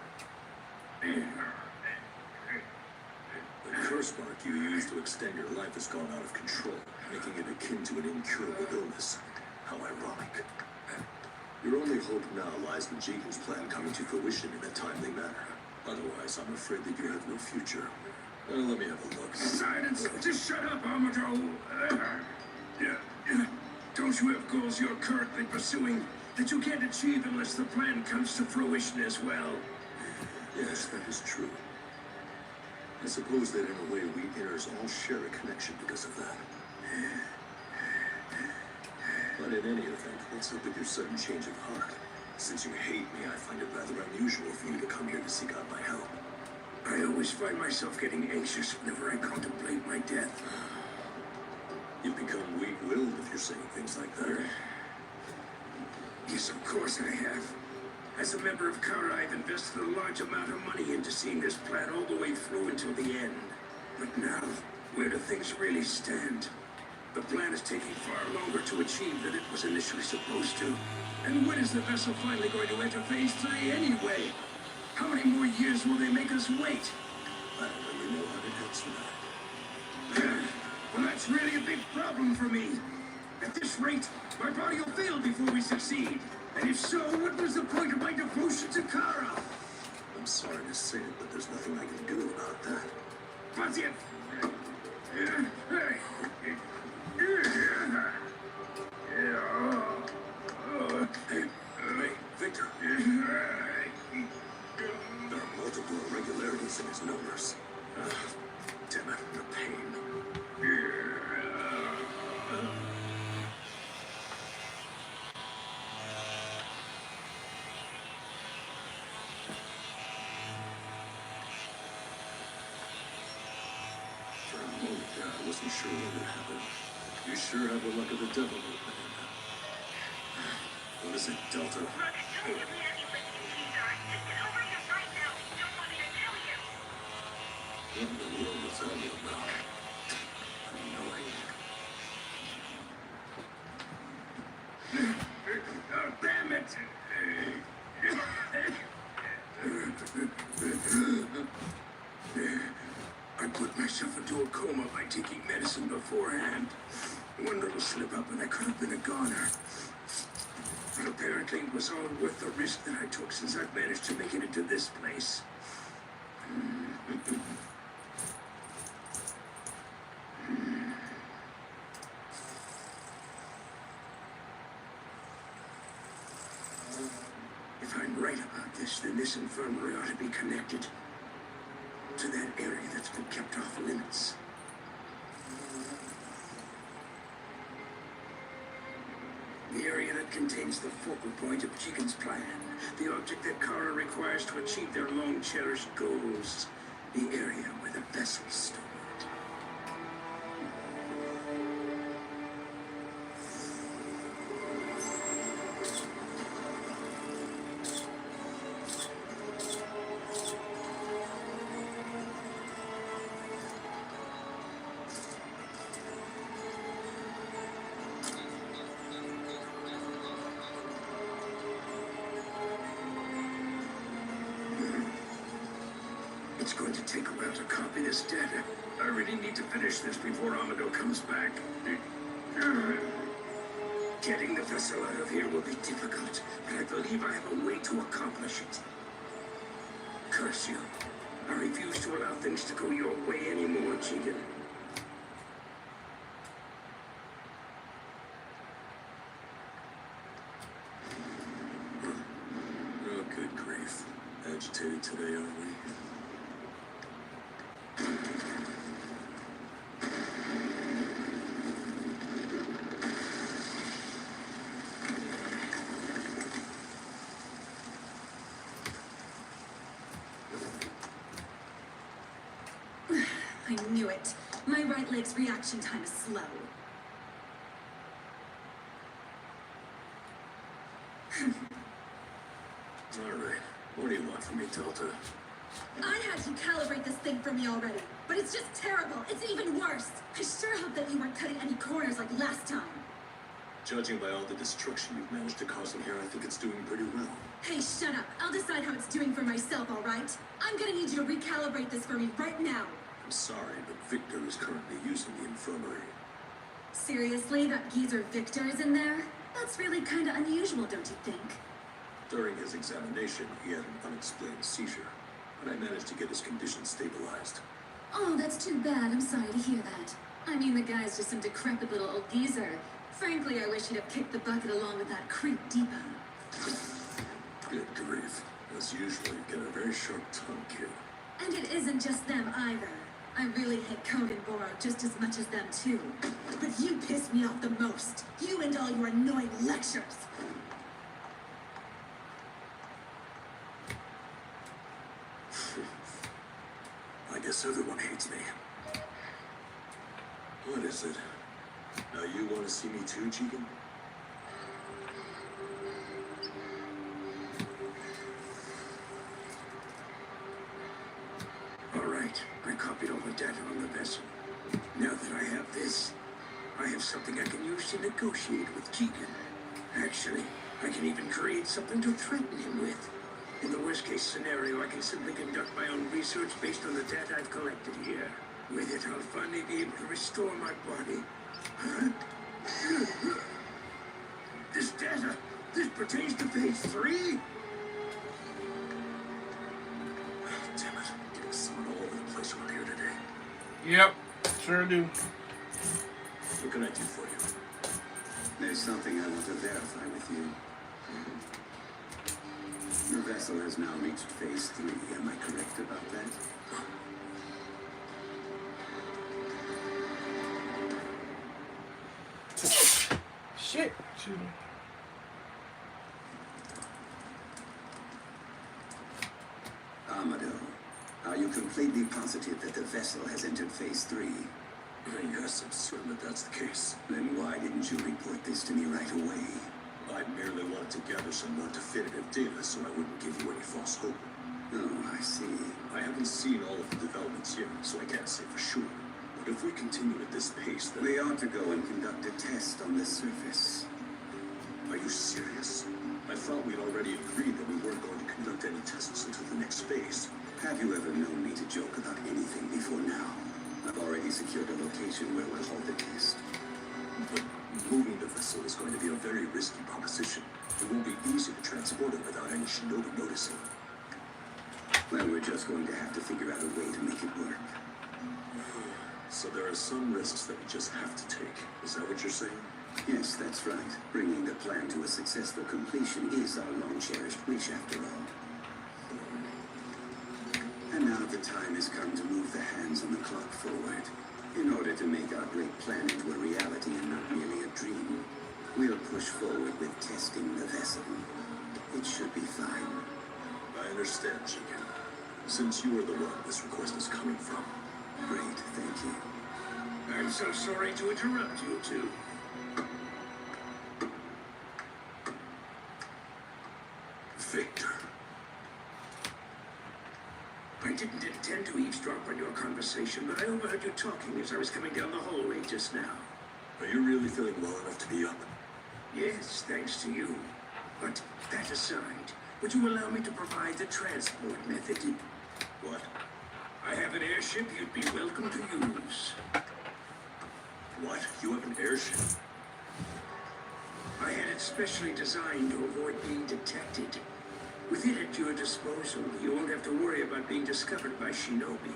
The curse mark you used to extend your life has gone out of control, making it akin to an incurable illness. How ironic. Your only hope now lies in Jigen's plan coming to fruition in a timely manner. Otherwise, I'm afraid that you have no future. Let me have a look. Silence! Just shut up, Amado! Don't you have goals you're currently pursuing that you can't achieve unless the plan comes to fruition as well? Yes, that is true. I suppose that in a way we inners all share a connection because of that. But in any event, what's up with your sudden change of heart? Since you hate me, I find it rather unusual for you to come here to seek out my help. I always find myself getting anxious whenever I contemplate my death. You've become weak-willed if you're saying things like that. Yes, of course I have. As a member of Kara, I've invested a large amount of money into seeing this plan all the way through until the end. But now, where do things really stand? The plan is taking far longer to achieve than it was initially supposed to. And when is the vessel finally going to enter phase 3 anyway? How many more years will they make us wait? I don't really know how to answer that. Well, that's really a big problem for me. At this rate, my body will fail before we succeed. And if so, what was the point of my devotion to Kara? I'm sorry to say it, but there's nothing I can do about that. What's it? Hey, Victor. There are multiple irregularities in his numbers. Damn it, the pain. For a moment there, I wasn't sure what would happen. You sure have the luck of the devil, old man. What is it, Delta? Look, don't give me any listening, sir. Just get over here right now. You don't want me to kill you. What in the world was that all about? Annoying. Oh, damn it! I put myself into a coma by taking medicine beforehand. One little slip up and I could have been a goner. But apparently it was all worth the risk that I took since I've managed to make it into this place. If I'm right about this, then this infirmary ought to be connected to that area that's been kept off limits. The area that contains the focal point of Jigen's plan. The object that Kara requires to achieve their long-cherished goals. The area where the vessel's stored. It's going to take a while to copy this data. I really need to finish this before Amado comes back. Getting the vessel out of here will be difficult, but I believe I have a way to accomplish it. Curse you. I refuse to allow things to go your way anymore, Jigen. Oh, good grief. Agitated today, aren't we? I knew it. My right leg's reaction time is slow. All right. What do you want from me, Delta? I had you calibrate this thing for me already, but it's just terrible. It's even worse. I sure hope that you weren't cutting any corners like last time. Judging by all the destruction you've managed to cause in here, I think it's doing pretty well. Hey, shut up. I'll decide how it's doing for myself, all right? I'm gonna need you to recalibrate this for me right now. I'm sorry, but Victor is currently using the infirmary. Seriously, that geezer Victor is in there? That's really kinda unusual, don't you think? During his examination, he had an unexplained seizure, but I managed to get his condition stabilized. Oh, that's too bad. I'm sorry to hear that. I mean, the guy's just some decrepit little old geezer. Frankly, I wish he'd have kicked the bucket along with that creep Depot. Good grief. As usual, you've got a very sharp tongue, kid. And it isn't just them either. I really hate Code and Boro just as much as them too. But you piss me off the most. You and all your annoying lectures. I guess everyone hates me. What is it? Now you want to see me too, Jigen? right. I copied all the data on the vessel. Now that I have this, I have something I can use to negotiate with Keegan. Actually, I can even create something to threaten him with. In the worst case scenario, I can simply conduct my own research based on the data I've collected here. With it, I'll finally be able to restore my body. Huh? This data, this pertains to phase 3? Damn it. Getting someone all over the place around here today. Yep, sure do. What can I do for you? There's something I want to verify with you. The vessel has now reached phase 3. Am I correct about that? Shit. Excuse me. Amado, are you completely positive that the vessel has entered phase 3? Yes, I'm certain that that's the case. Then why didn't you report this to me right away? I merely wanted to gather some more definitive data so I wouldn't give you any false hope. Oh, I see. I haven't seen all of the developments yet, so I can't say for sure. But if we continue at this pace, then... We ought to go and conduct a test on the surface. Are you serious? I thought we'd already agreed that we weren't going to conduct any tests until the next phase. Have you ever known me to joke about anything before now? I've already secured a location where we'll hold the test. But moving the vessel is going to be a very risky proposition. It won't be easy to transport it without any shinobi noticing. Well, we're just going to have to figure out a way to make it work. So there are some risks that we just have to take. Is that what you're saying? Yes, that's right. Bringing the plan to a successful completion is our long-cherished wish, after all. And now the time has come to move the hands on the clock forward. In order to make our great plan into a reality and not merely a dream, we'll push forward with testing the vessel. It should be fine. I understand, Chicken. Since you are the one this request is coming from. Great, thank you. I'm so sorry to interrupt you two. Victor. I didn't intend to eavesdrop on your conversation, but I overheard you talking as I was coming down the hallway just now. Are you really feeling well enough to be up? Yes, thanks to you. But that aside, would you allow me to provide the transport method? What? I have an airship you'd be welcome to use. What? You have an airship? I had it specially designed to avoid being detected. With it at your disposal, you won't have to worry about being discovered by shinobi.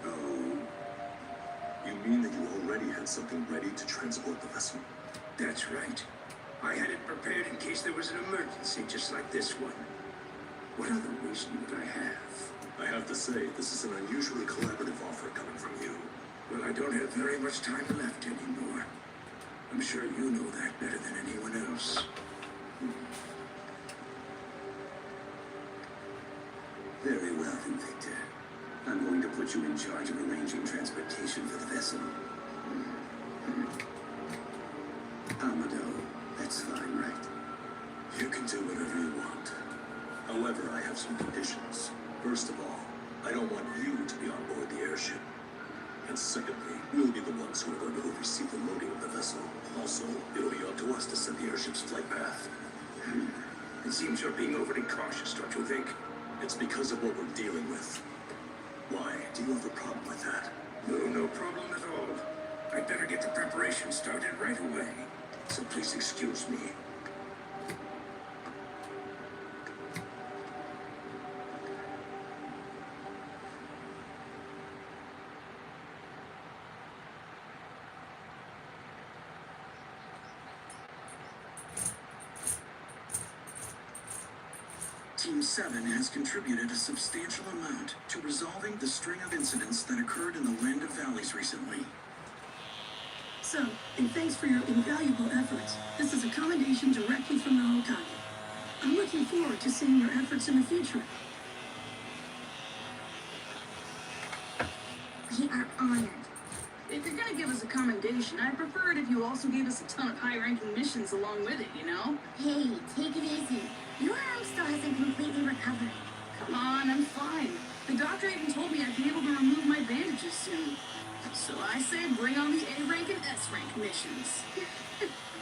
Oh, You mean that you already had something ready to transport the vessel? That's right. I had it prepared in case there was an emergency, just like this one. What other reason would I have? I have to say, this is an unusually collaborative offer coming from you. Well, I don't have very much time left anymore. I'm sure you know that better than anyone else. very well then, Victor. I'm going to put you in charge of arranging transportation for the vessel. Amado, that's fine, right? You can do whatever you want. However, I have some conditions. First of all, I don't want you to be on board the airship. And secondly, we'll be the ones who are going to oversee the loading of the vessel. Also, it'll be up to us to set the airship's flight path. It seems you're being overly cautious, don't you think? It's because of what we're dealing with. Why? Do you have a problem with that? No problem at all. I'd better get the preparation started right away. So please excuse me. Team 7 has contributed a substantial amount to resolving the string of incidents that occurred in the Land of Valleys recently. So, and thanks for your invaluable efforts. This is a commendation directly from the Hokage. I'm looking forward to seeing your efforts in the future. We are honored. If you're gonna give us a commendation, I'd prefer it if you also gave us a ton of high-ranking missions along with it, you know? Hey, take it easy. Your arm still hasn't completely recovered. Come on, I'm fine. The doctor even told me I'd be able to remove badges soon. So I say bring on the A rank and S rank missions.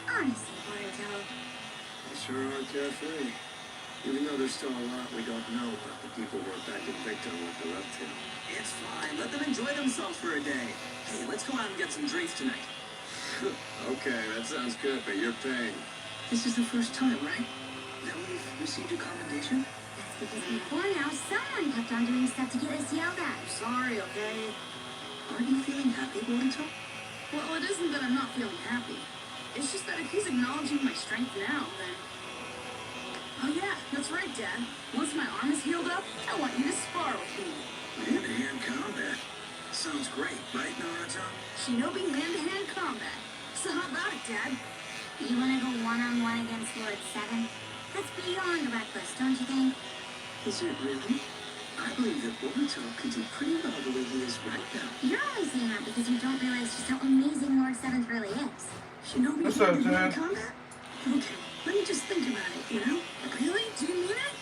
Honestly, Boruto. They sure are carefree. Even though there's still a lot we don't know about the people who are back in Victor and what they're up to. It's fine. Let them enjoy themselves for a day. Hey, let's go out and get some drinks tonight. Okay, that sounds good, but you're paying. This is the first time, right? That we've received a commendation? That's because before now, someone kept on doing stuff to get us yelled at. Sorry, okay? Aren't you feeling happy, Boruto? Well, it isn't that I'm not feeling happy. It's just that if he's acknowledging my strength now, then... Oh yeah, that's right, Dad. Once my arm is healed up, I want you to spar with me. Hand-to-hand combat. Sounds great, right, Naruto? Shinobi hand-to-hand combat. So how about it, Dad? You want to go one-on-one against Lord 7? That's beyond reckless, don't you think? Is it really? I believe that Boruto could do pretty well the way he is right now. You're only saying that because you don't realize just how amazing Lord 7 really is. Shinobi What's up, hand-to-hand Dad? combat? Okay, let me just think about it, you know? Really? Do you mean it?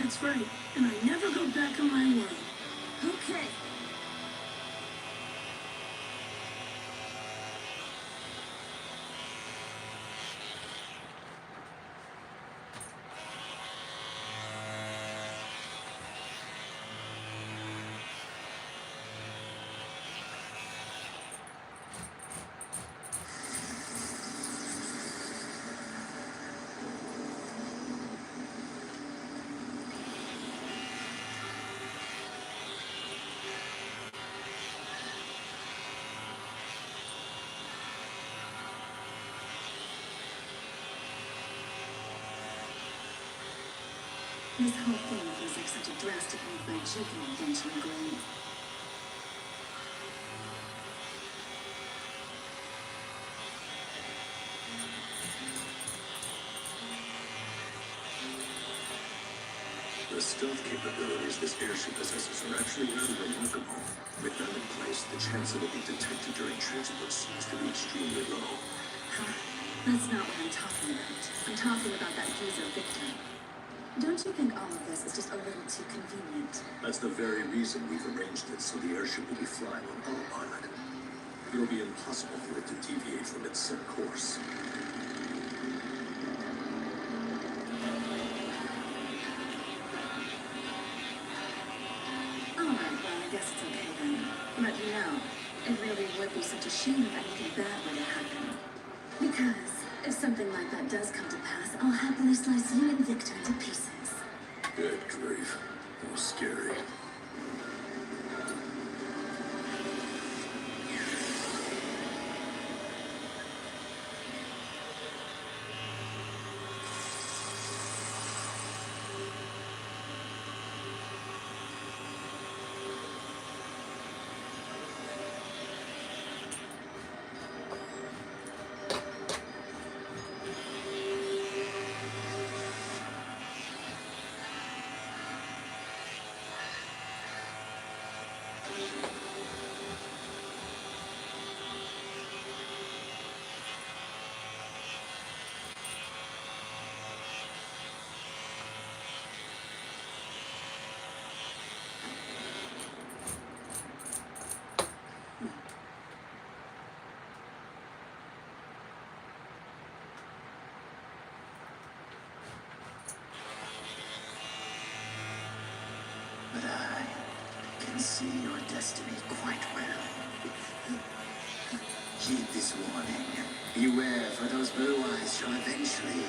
That's right, and I never go back on my word. Okay. This whole thing feels like such a drastic move by Chicken and Genshin and Glenn. The stealth capabilities this airship possesses are actually rather remarkable. With them in place, the chance of it being detected during transport seems to be extremely low. That's not what I'm talking about. I'm talking about that user Victor. Don't you think all of this is just a little too convenient? That's the very reason we've arranged it so the airship will be flying on autopilot. It'll be impossible for it to deviate from its set course. Alright, well, I guess it's okay then. But you know, it really would be such a shame if anything bad were to happen. Because if something like that does come to pass, I'll happily slice you and Victor into pieces. Good grief. That was scary. But I can see your destiny quite well. Heed this warning. Beware, for those blue eyes shall eventually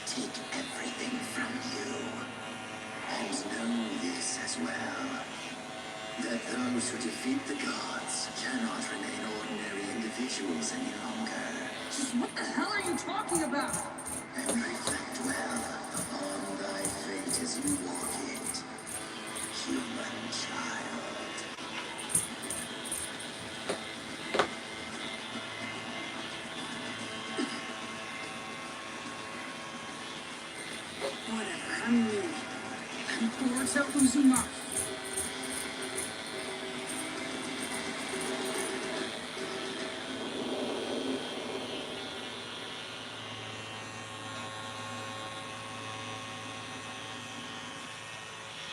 take everything from you. And know this as well, that those who defeat the gods cannot remain ordinary individuals any longer. Just what the hell are you talking about? And reflect well upon thy fate as you walk it, human child. Whatever, I'm leaving. And Boruto Uzumaki.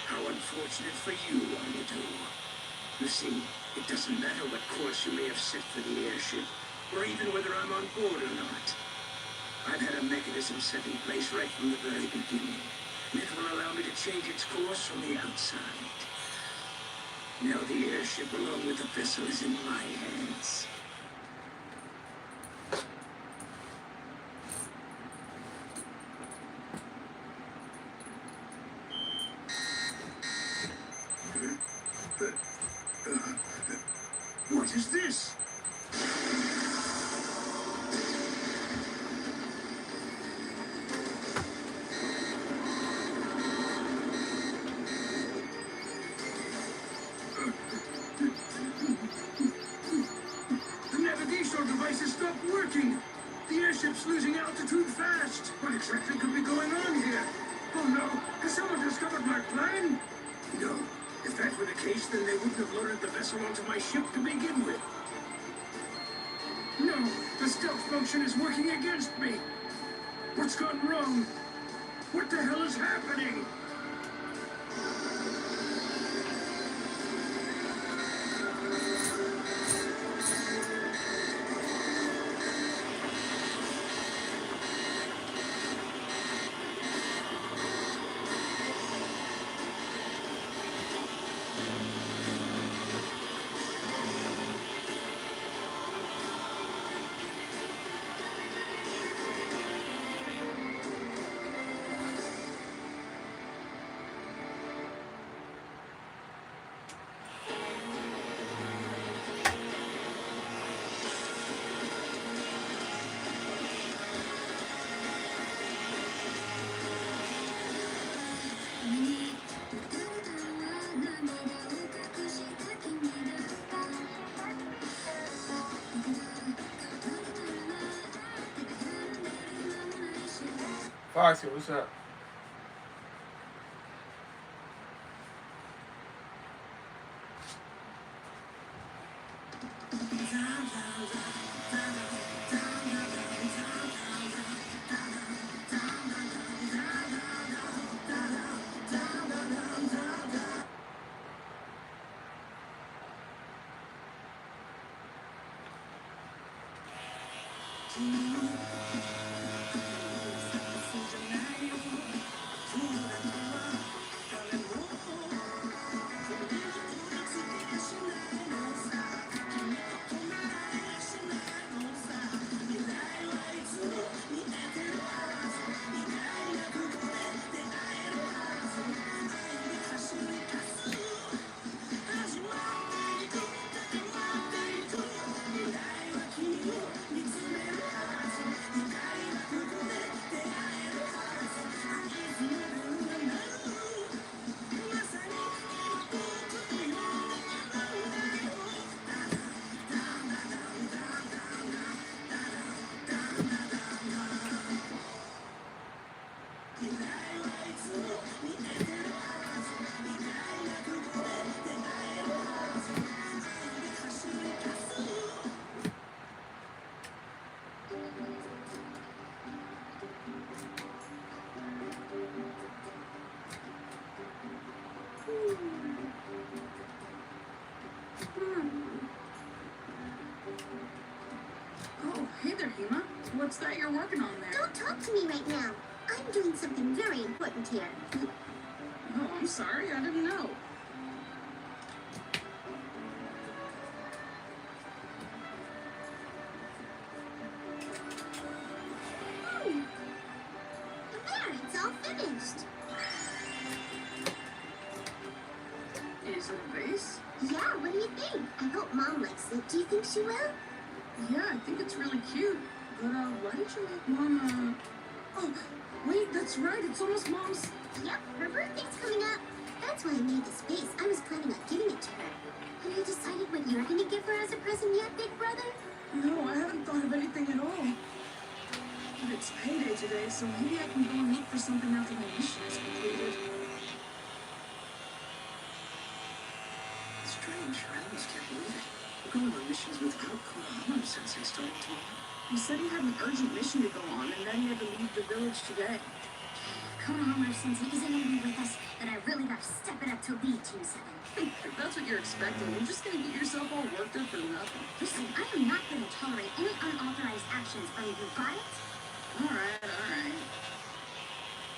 How unfortunate for you, Onido. You see, it doesn't matter what course you may have set for the airship, or even whether I'm on board or not. I've had a mechanism set in place right from the very beginning. It will allow me to change its course from the outside. Now the airship along with the vessel is in my hands. What is this? The navigational device has stopped working. The airship's losing altitude fast. What exactly could be going on here? Oh no, has someone discovered my plan? No. If that were the case, then they wouldn't have loaded the vessel onto my ship to begin with. No, the stealth function is working against me. What's gone wrong? What the hell is happening? Foxy, what's up? Oh, hey there, Hema. What's that you're working on there? Don't talk to me right now. I'm doing something very important here. Oh, I'm sorry. I didn't know. There, it's all finished. Is it a vase? Yeah, what do you think? I hope Mom likes it. Do you think she will? Yeah, I think it's really cute. But, why did you make Mom, Oh, wait, that's right. It's almost Mom's... Yep, her birthday's coming up. That's why I made this vase. I was planning on giving it to her. Have you decided what you're gonna give her as a present yet, big brother? No, I haven't thought of anything at all. But it's payday today, so maybe I can go and look for something after my mission is completed. Strange, I almost can't believe it. We're going on missions without Konohama-sensei starting tomorrow. He said he had an urgent mission to go on and that he had to leave the village today. Konohama's since he isn't gonna be with us, then I really gotta step it up to lead Team 7. If that's what you're expecting, you're just gonna get yourself all worked up for nothing. Listen, I am not gonna tolerate any unauthorized actions from you, got it? Alright.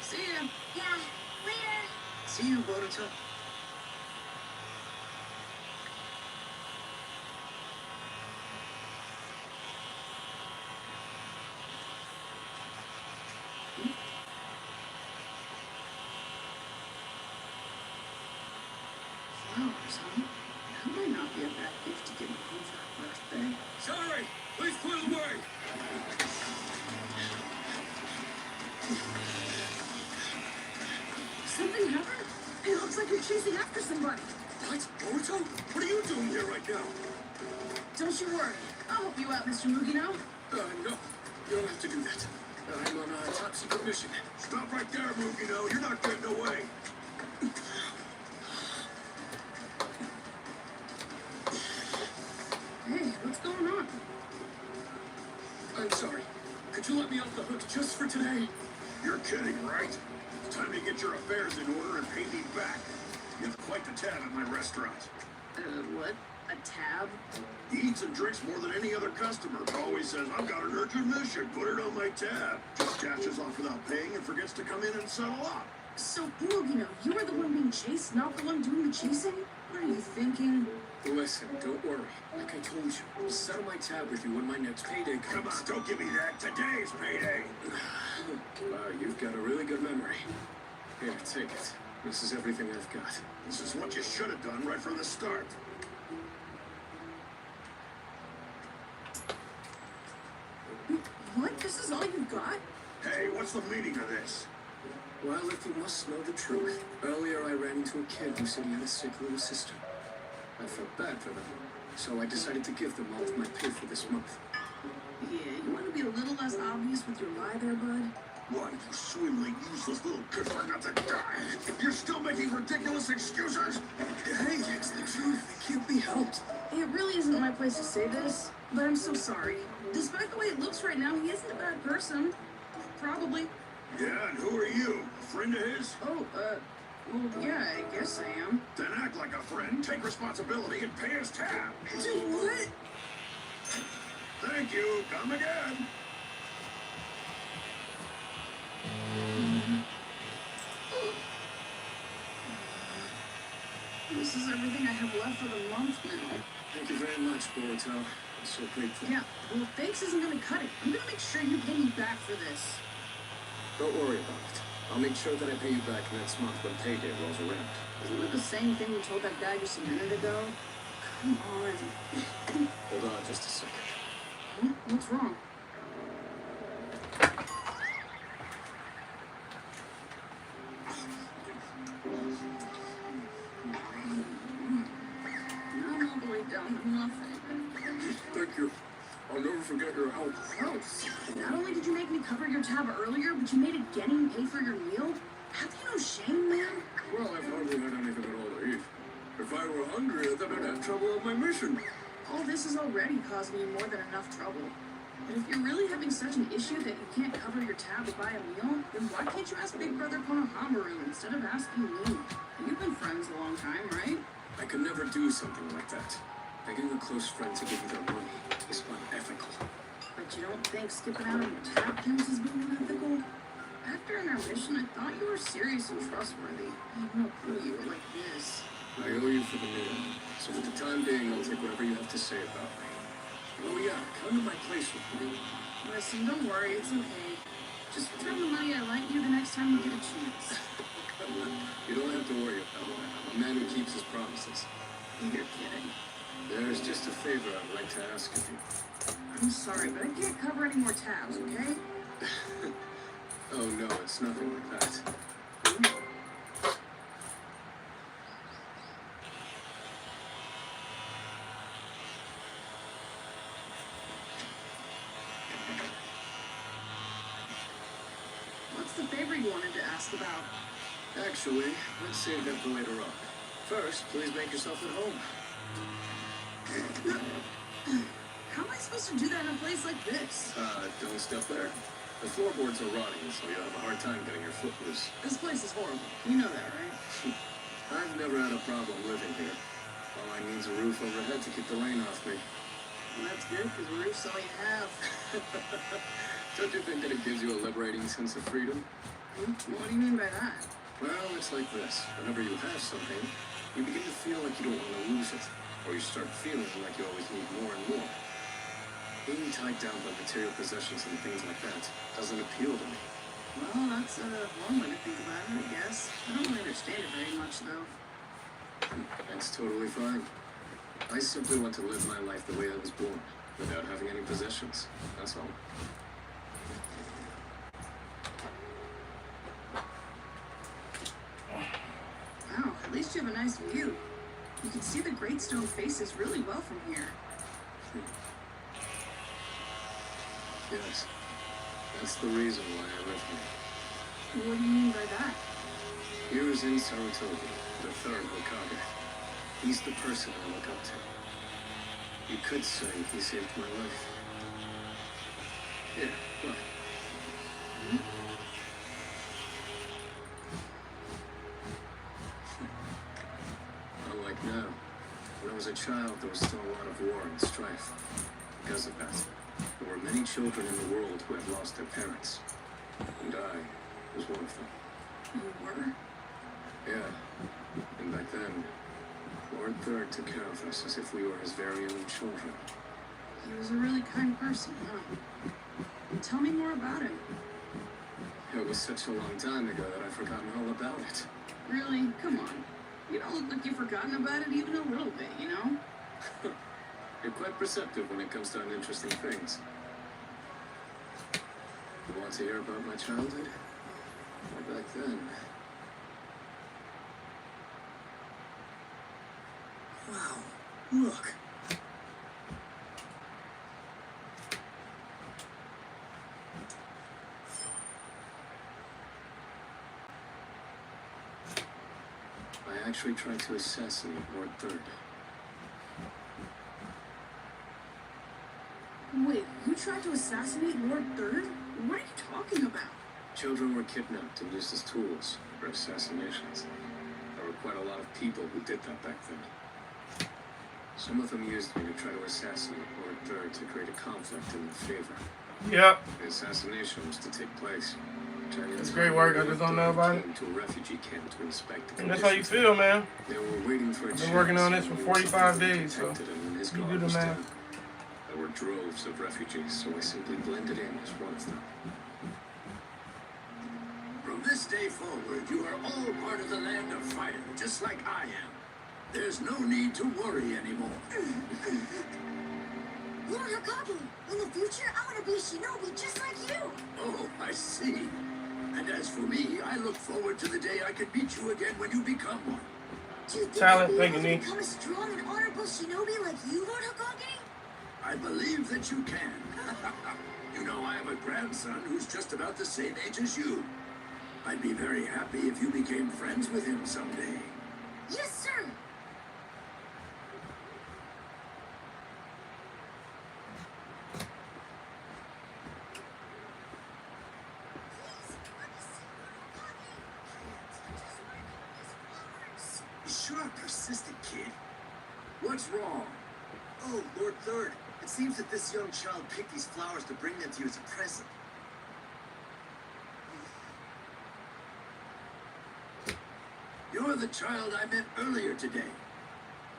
See ya. Yeah, later. See you, Boruto. Flowers, huh? That might not be a bad gift to give me for her birthday. Sorry! Please clear the way! Something happened? It looks like you're chasing after somebody. What? Boruto? What are you doing here right now? Don't you worry. I'll help you out, Mr. Mugino. No. You don't have to do that. I'm on a top secret mission. Stop right there, Mugino. You're not getting away. Hey, what's going on? I'm sorry. Could you let me off the hook just for today? You're kidding, right? It's time to get your affairs in order and pay me back. You have quite the tab at my restaurant. What? A tab? He eats and drinks more than any other customer. Always says, I've got an urgent mission. Put it on my tab. Just dashes off without paying and forgets to come in and settle up. So, Mugino, you were the one being chased, not the one doing the chasing? What are you thinking? Listen, don't worry. Like I told you, I'll settle my tab with you when my next payday comes. Come on, don't give me that. Today's payday. Wow, you've got a really good memory. Here, take it. This is everything I've got. This is what you should have done right from the start. What? This is all you've got? Hey, what's the meaning of this? Well, if you must know the truth, earlier I ran into a kid who said he had a sick little sister. I felt bad for them, so I decided to give them all of my pay for this month. Yeah, you want to be a little less obvious with your lie there, bud? What, you swimmingly useless little good for nothing guy? You're still making ridiculous excuses? Hey, it's the truth. It can't be helped. It really isn't my place to say this, but I'm so sorry. Despite the way it looks right now, he isn't a bad person. Probably. Yeah, and who are you? A friend of his? Oh, well, yeah, I guess I am. Then act like a friend, take responsibility, and pay his tab. Do what? Thank you. Come again. This is everything I have left for the month now. Thank you very much, Boruto. I'm so grateful. Yeah, well, thanks isn't gonna cut it. I'm gonna make sure you pay me back for this. Don't worry about it. I'll make sure that I pay you back next month when payday rolls around. Isn't it the same thing we told that guy just a minute ago? Come on. Hold on just a second. Huh? What's wrong? I'm all the way down to nothing. Thank you. I'll never forget your help. Gross. Not only did you make me cover your tab earlier, but you made it getting pay for your meal? Have you no shame, man? Well, I've hardly had anything at all to eat. If I were hungry, then I'd have trouble on my mission. All this is already causing you more than enough trouble. But if you're really having such an issue that you can't cover your tab to buy a meal, then why can't you ask Big Brother Konohamaru instead of asking me? You've been friends a long time, right? I could never do something like that. Begging a close friend to give you their money is unethical. But you don't think skipping out on your tab counts as being unethical? After an mission, I thought you were serious and trustworthy. I had no clue you were like this. I owe you for the meal, so for the time being, I'll take whatever you have to say about me. Oh yeah, come to my place with me. Listen, don't worry, it's okay. Just return the money I lent you the next time you get a chance. You don't have to worry about that. I'm a man who keeps his promises. You're kidding. There's just a favor I'd like to ask of you. I'm sorry, but I can't cover any more tabs, okay? Oh no, it's nothing like that. What's the favor you wanted to ask about? Actually, let's save that for later on. First, please make yourself at home. How am I supposed to do that in a place like this? Don't step there. The floorboards are rotting, so you'll have a hard time getting your foot loose. This place is horrible. You know that, right? I've never had a problem living here. All I need's a roof overhead to keep the rain off me. Well, that's good, because roof's all you have. Don't you think that it gives you a liberating sense of freedom? What do you mean by that? Well, it's like this. Whenever you have something, you begin to feel like you don't want to lose it. Or you start feeling like you always need more and more. Being tied down by material possessions and things like that doesn't appeal to me. Well, that's one way to think about it, I guess. I don't really understand it very much, though. That's totally fine. I simply want to live my life the way I was born, without having any possessions. That's all. Wow, at least you have a nice view. You can see the great stone faces really well from here. Yes. That's the reason why I live here. What do you mean by that? Here is in Saratoga, the third Hokage. He's the person I look up to. You could say he saved my life. Here, look. Unlike now, when I was a child, there was still a lot of war and strife. Because of that, there were many children in the world who had lost their parents. And I was one of them. You were? Yeah. And back then, Lord Third took care of us as if we were his very own children. He was a really kind person, huh? Tell me more about him. It was such a long time ago that I've forgotten all about it. Really? Come on. You don't look like you've forgotten about it even a little bit, you know? You're quite perceptive when it comes to uninteresting things. You want to hear about my childhood? Or back then? Wow, look. I actually tried to assassinate Lord Third. Wait, you tried to assassinate Lord Third? What are you talking about? Children were kidnapped and used as tools for assassinations. There were quite a lot of people who did that back then. Some of them used me to try to assassinate Lord Third to create a conflict in their favor. Yep. The assassination was to take place. That's great work. I just don't know about it. Came to a refugee camp to inspect the And that's how you conditions. feel, man. They were waiting for a Been working on this for chance 45 when days, so detected him when his you guard do the was math. down. There were droves of refugees, so I simply blended in as one of them. From this day forward, you are all part of the land of fire, just like I am. There's no need to worry anymore. Lord Hokage, in the future, I want to be a shinobi just like you. Oh, I see. And as for me, I look forward to the day I can meet you again when you become one. Do you think Talent, I'll be thank able you, to Nick. become a strong and honorable shinobi like you, Lord Hokage? I believe that you can. You know, I have a grandson who's just about the same age as you. I'd be very happy if you became friends with him someday. Yes, sir. Please, let me see Lord Hokage. I just want to go with these flowers. You sure are a persistent kid. What's wrong? Oh, Lord Third, it seems that this young child picked these flowers to bring them to you as a present. You're the child I met earlier today.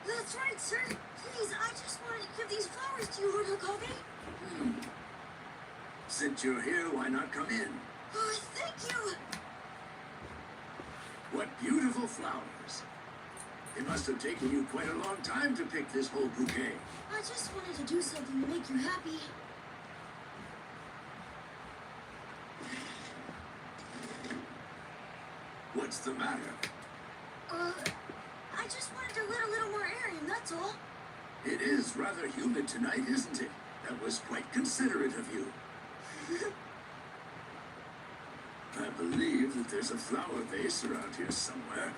That's right, sir. Please, I just wanted to give these flowers to you, Lord Hokage. Since you're here, why not come in? Oh, thank you. What beautiful flowers. It must have taken you quite a long time to pick this whole bouquet. I just wanted to do something to make you happy. What's the matter? I just wanted to let a little more air in, that's all. It is rather humid tonight, isn't it? That was quite considerate of you. I believe that there's a flower vase around here somewhere.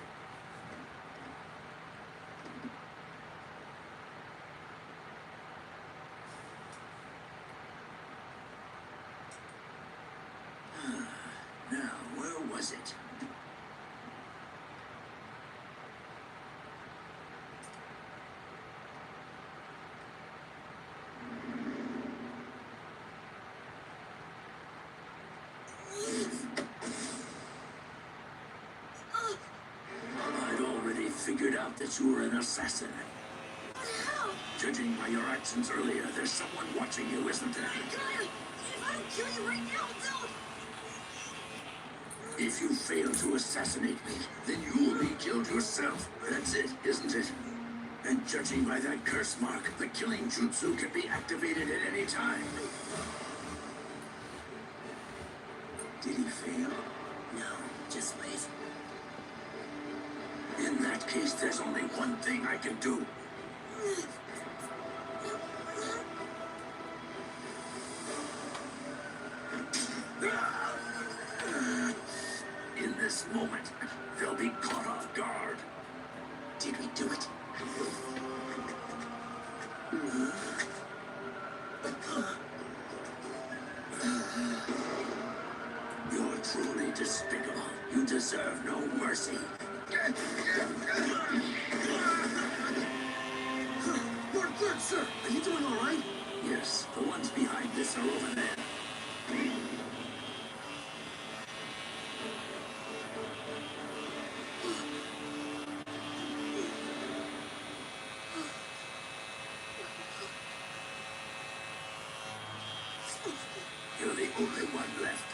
was it? I'd already figured out that you were an assassin. How? Judging by your actions earlier, there's someone watching you, isn't there? God, if I don't kill you right now, they'll... If you fail to assassinate me, then you will be killed yourself. That's it, isn't it? And judging by that curse mark, the killing jutsu can be activated at any time. Did he fail? No, just wait. In that case, there's only one thing I can do. In this moment, they'll be caught off guard. Did we do it? You're truly despicable. You deserve no mercy. Lord Third, sir, are you doing all right? Yes, the ones behind this are over there. You're the only one left.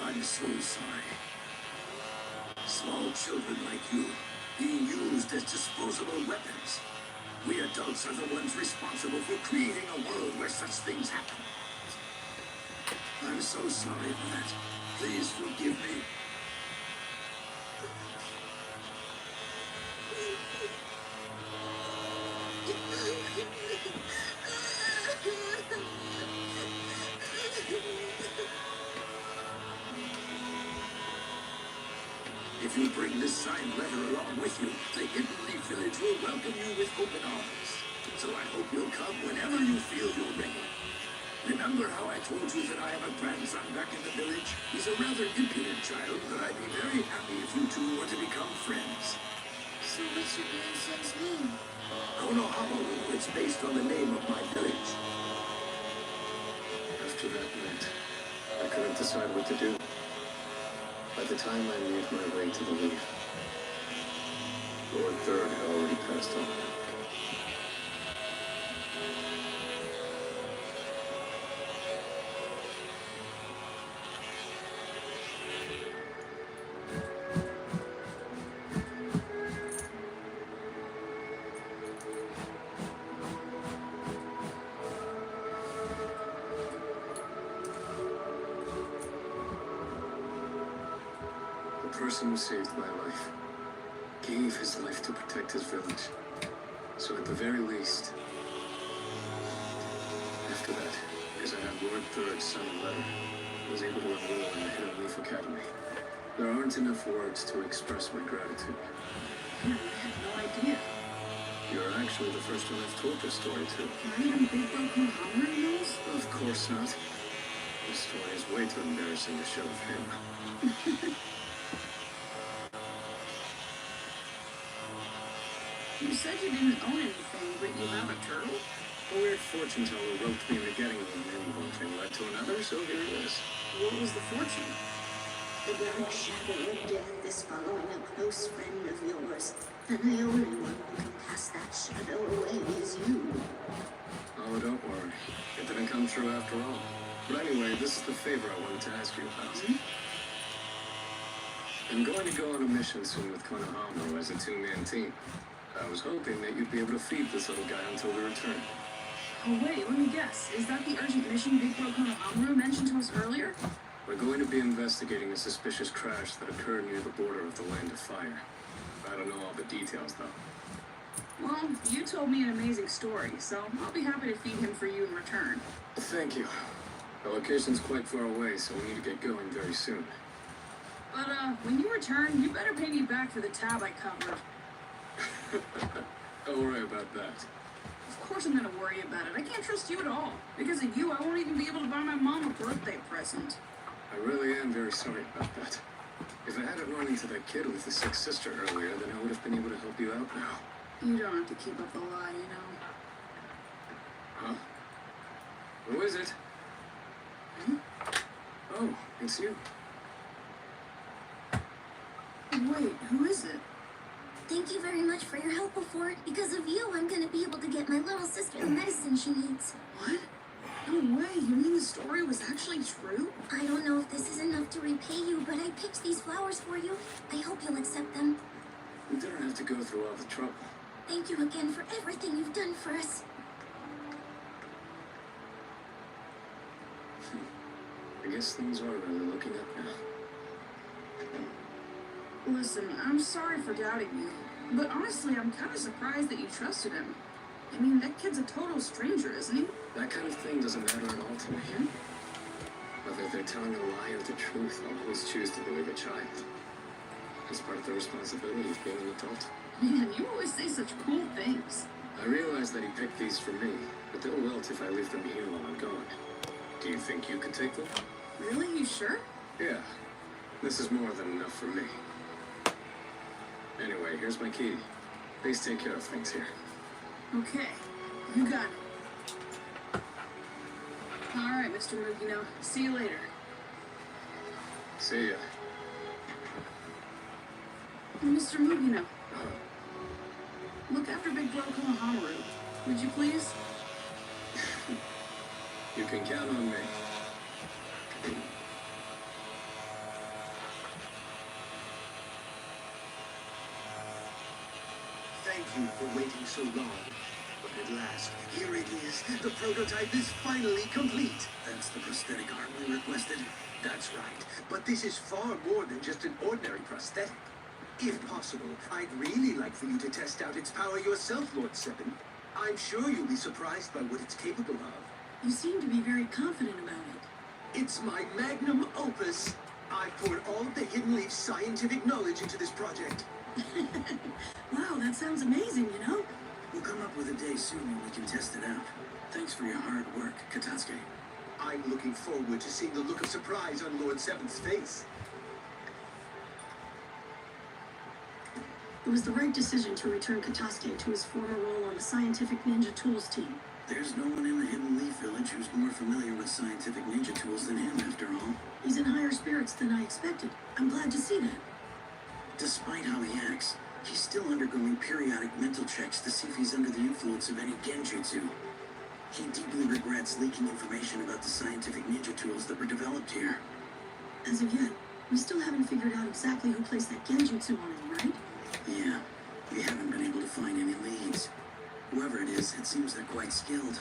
I'm so sorry. Small children like you being used as disposable weapons. We adults are the ones responsible for creating a world where such things happen. I'm so sorry for that. Please forgive me. If you bring this signed letter along with you, the Hidden Leaf Village will welcome you with open arms. So I hope you'll come whenever you feel you're ready. Remember how I told you that I have a grandson back in the village? He's a rather impudent child, but I'd be very happy if you two were to become friends. So what should grandson's name? Konohamaru, it's based on the name of my village. After that night, I couldn't decide what to do. By the time I made my way to the leaf, Lord Third had already passed on. The person who saved my life gave his life to protect his village. So at the very least, after that, because I had Lord Third's signed letter, I was able to enroll in the Hidden Leaf Academy. There aren't enough words to express my gratitude. I had no idea. You're actually the first one I've told this story to. Not even Big Bro Konohamaru knows? Of course not. This story is way too embarrassing to show of him. You said you didn't own anything, but you have a turtle? A weird fortune teller roped me into getting one, and one thing led to another, so here it is. What was the fortune? The dark shadow of death is following a close friend of yours, and the only one who can cast that shadow away is you. Oh, don't worry. It didn't come true after all. But anyway, this is the favor I wanted to ask you about. I'm going to go on a mission soon with Konohamaru as a two-man team. I was hoping that you'd be able to feed this little guy until we return. Oh wait, let me guess. Is that the urgent mission Big Bro Konohamaru mentioned to us earlier? We're going to be investigating a suspicious crash that occurred near the border of the Land of Fire. I don't know all the details, though. Well, you told me an amazing story, so I'll be happy to feed him for you in return. Thank you. The location's quite far away, so we need to get going very soon. But, when you return, you better pay me back for the tab I covered. Don't worry about that. Of course I'm gonna worry about it. I can't trust you at all. Because of you, I won't even be able to buy my mom a birthday present. I really am very sorry about that. If I hadn't run into that kid with the sick sister earlier, then I would have been able to help you out now. You don't have to keep up the lie, you know. Huh? Who is it? Hmm? Oh, it's you. Wait, who is it? Thank you very much for your help before. Because of you, I'm gonna be able to get my little sister the medicine she needs. What? No way, you mean the story was actually true? I don't know if this is enough to repay you, but I picked these flowers for you. I hope you'll accept them. You didn't have to go through all the trouble. Thank you again for everything you've done for us. I guess things are really looking up now. Listen, I'm sorry for doubting you, but honestly, I'm kind of surprised that you trusted him. I mean, that kid's a total stranger, isn't he? That kind of thing doesn't matter at all to me. Whether they're telling a lie or the truth, I'll always choose to believe a child. It's part of the responsibility of being an adult. Man, you always say such cool things. I realize that he picked these for me, but they'll wilt if I leave them here while I'm gone. Do you think you could take them? Really? You sure? Yeah. This is more than enough for me. Anyway, here's my key. Please take care of things here. Okay, you got it. All right, Mr. Mugino. See you later. See ya. Mr. Mugino, look after Big Bro Konohamaru. Would you please? You can count on me. Thank you for waiting so long. But at last, here it is. The prototype is finally complete. That's the prosthetic arm we requested. That's right. But this is far more than just an ordinary prosthetic. If possible, I'd really like for you to test out its power yourself, Lord Seven. I'm sure you'll be surprised by what it's capable of. You seem to be very confident about it. It's my magnum opus. I've poured all of the Hidden Leaf's scientific knowledge into this project. Wow, that sounds amazing, you know? We'll come up with a day soon when we can test it out. Thanks for your hard work, Katasuke. I'm looking forward to seeing the look of surprise on Lord Seven's face. It was the right decision to return Katasuke to his former role on the Scientific Ninja Tools team. There's no one in the Hidden Leaf Village who's more familiar with scientific ninja tools than him, after all. He's in higher spirits than I expected. I'm glad to see that. Despite how he acts, he's still undergoing periodic mental checks to see if he's under the influence of any genjutsu. He deeply regrets leaking information about the scientific ninja tools that were developed here. As of yet, we still haven't figured out exactly who placed that genjutsu on him, right? Yeah, we haven't been able to find any leads. Whoever it is, it seems they're quite skilled.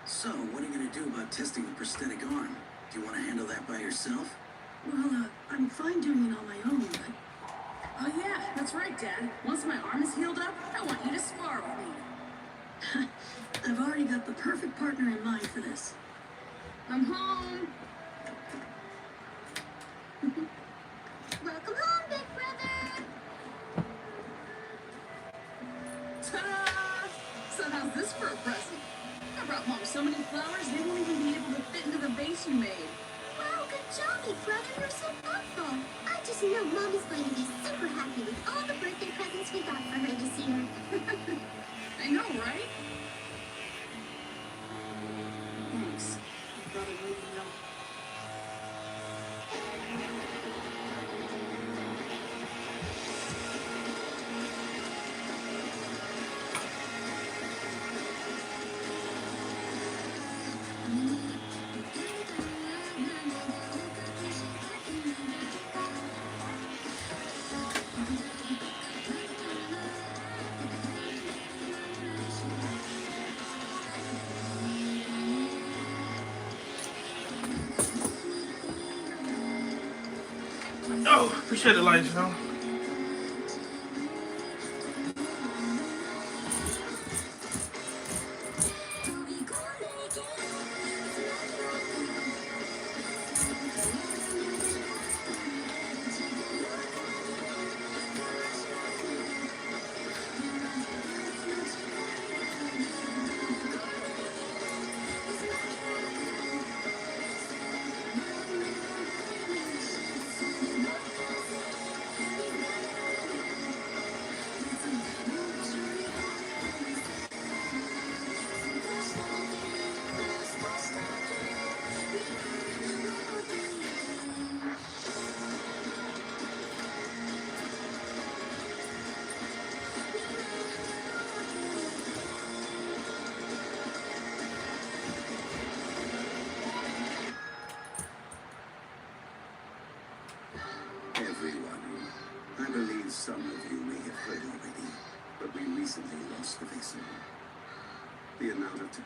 So, what are you going to do about testing the prosthetic arm? Do you want to handle that by yourself? Well, I'm fine doing it on my own, but... Oh yeah, that's right, Dad. Once my arm is healed up, I want you to spar with me. I've already got the perfect partner in mind for this. I'm home. Welcome home, big brother! Ta-da! So how's this for a present? I brought Mom so many flowers, they won't even be able to fit into the vase you made. Wow, good job, big brother. You're so thoughtful. I just know Mom is going to be super happy with all the birthday presents we got for her this year. I know, right? Thanks, Brother Mugino. Oh, appreciate the lights, you know. I believe some of you may have heard already, but we recently lost the vessel. The amount of time.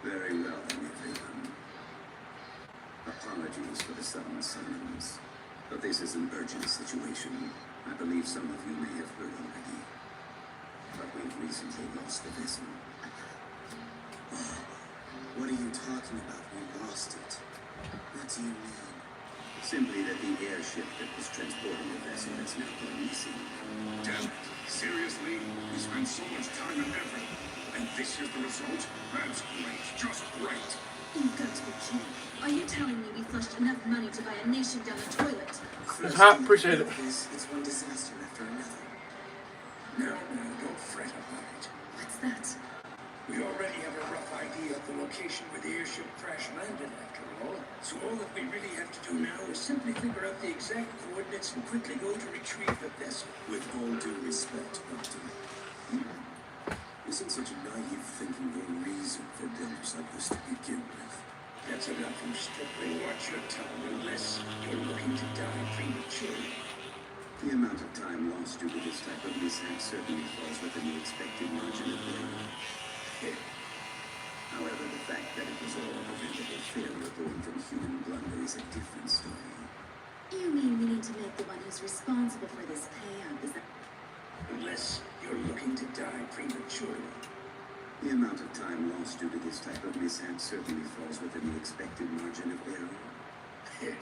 Very well then, everyone. Apologies for the sudden summons, but this is an urgent situation. I believe some of you may have heard already, but we've recently lost the vessel. What are you talking about? We lost it. What do you mean? Simply that the airship that was transporting the vessel has now gone missing. Damn it. Seriously? We spent so much time and effort. And this is the result? That's great. Just great. You've got to be kidding. Are you telling me we flushed enough money to buy a nation down the toilet? Appreciate it. It's one disaster after another. No, don't fret about it. What's that? We already have a rough idea of the location where the airship crash landed, after all. So all that we really have to do now is simply figure out the exact coordinates and quickly go to retrieve the vessel. With all due respect, Doctor, isn't such a naive thinking the reason for blunders like this to begin with? That's enough from strictly watch your tongue unless you're looking to die prematurely. The amount of time lost due to this type of mishap certainly falls within the expected margin of error. However, the fact that it was all a preventable failure born from human blunder is a different story. You mean we need to make the one who's responsible for this pay up, is that? Unless you're looking to die prematurely. The amount of time lost due to this type of mishap certainly falls within the expected margin of error.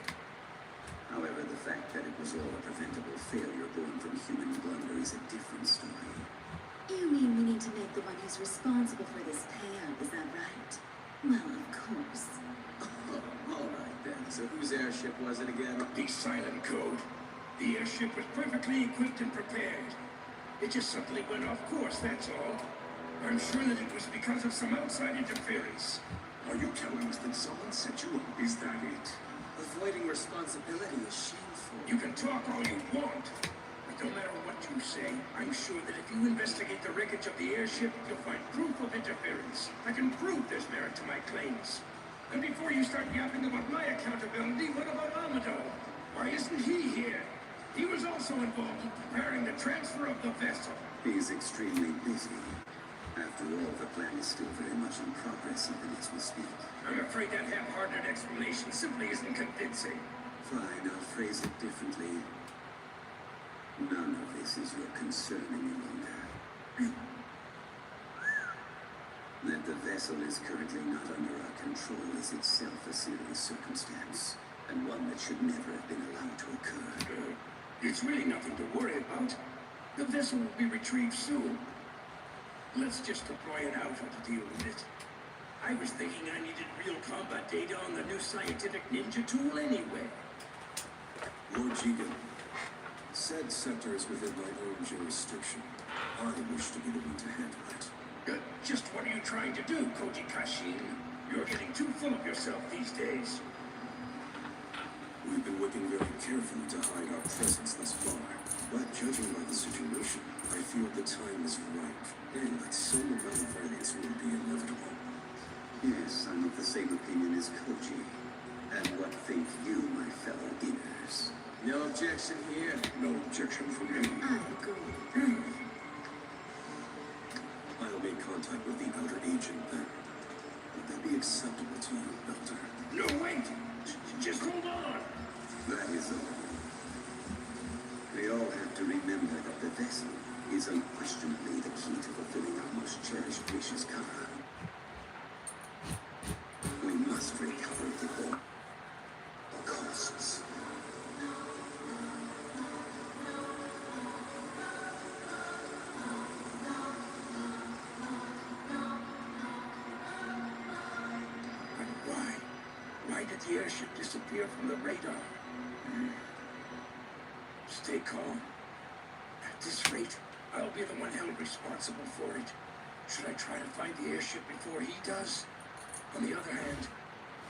However, the fact that it was all a preventable failure born from human blunder is a different story. You mean we need to make the one who's responsible for this pay up, is that right? Well, of course. All right then. So whose airship was it again? The silent code. The airship was perfectly equipped and prepared. It just suddenly went off course, that's all. I'm sure that it was because of some outside interference. Are you telling us that someone set you up? Is that it? Avoiding responsibility is shameful. You can talk all you want, but no matter what you say, I'm sure that if you investigate the wreckage of the airship, you'll find proof of interference. I can prove there's merit to my claims. And before you start yapping about my accountability, what about Amado? Why isn't he here? He was also involved in preparing the transfer of the vessel. He's extremely busy. After all, the plan is still very much in progress even as we speak. I'm afraid that half-hearted explanation simply isn't convincing. Fine, I'll phrase it differently. None of this is your concern any longer. That the vessel is currently not under our control is itself a serious circumstance, and one that should never have been allowed to occur. It's really nothing to worry about. The vessel will be retrieved soon. Let's just deploy an alpha to deal with it. I was thinking I needed real combat data on the new scientific ninja tool anyway. Lord Jigen, said sector is within my own jurisdiction. I wish to be the one to handle it. Just what are you trying to do, Koji Kashin? You're getting too full of yourself these days. We've been working very carefully to hide our presence thus far. But judging by the situation, I feel the time is ripe, and that some amount of violence will be inevitable. Yes, I'm of the same opinion as Koji. And what think you, my fellow inners? No objection here. No objection from me. I agree. I'll make contact with the outer agent then. Would that be acceptable to you, Elder? No, wait! Just hold on! That is all. We all have to remember that the vessel is unquestionably the key to fulfilling our most cherished wishes, Kara. We must recover it at all costs. But why? Why did the airship disappear from the radar? Stay calm. At this rate, I'll be the one held responsible for it. Should I try to find the airship before he does? On the other hand,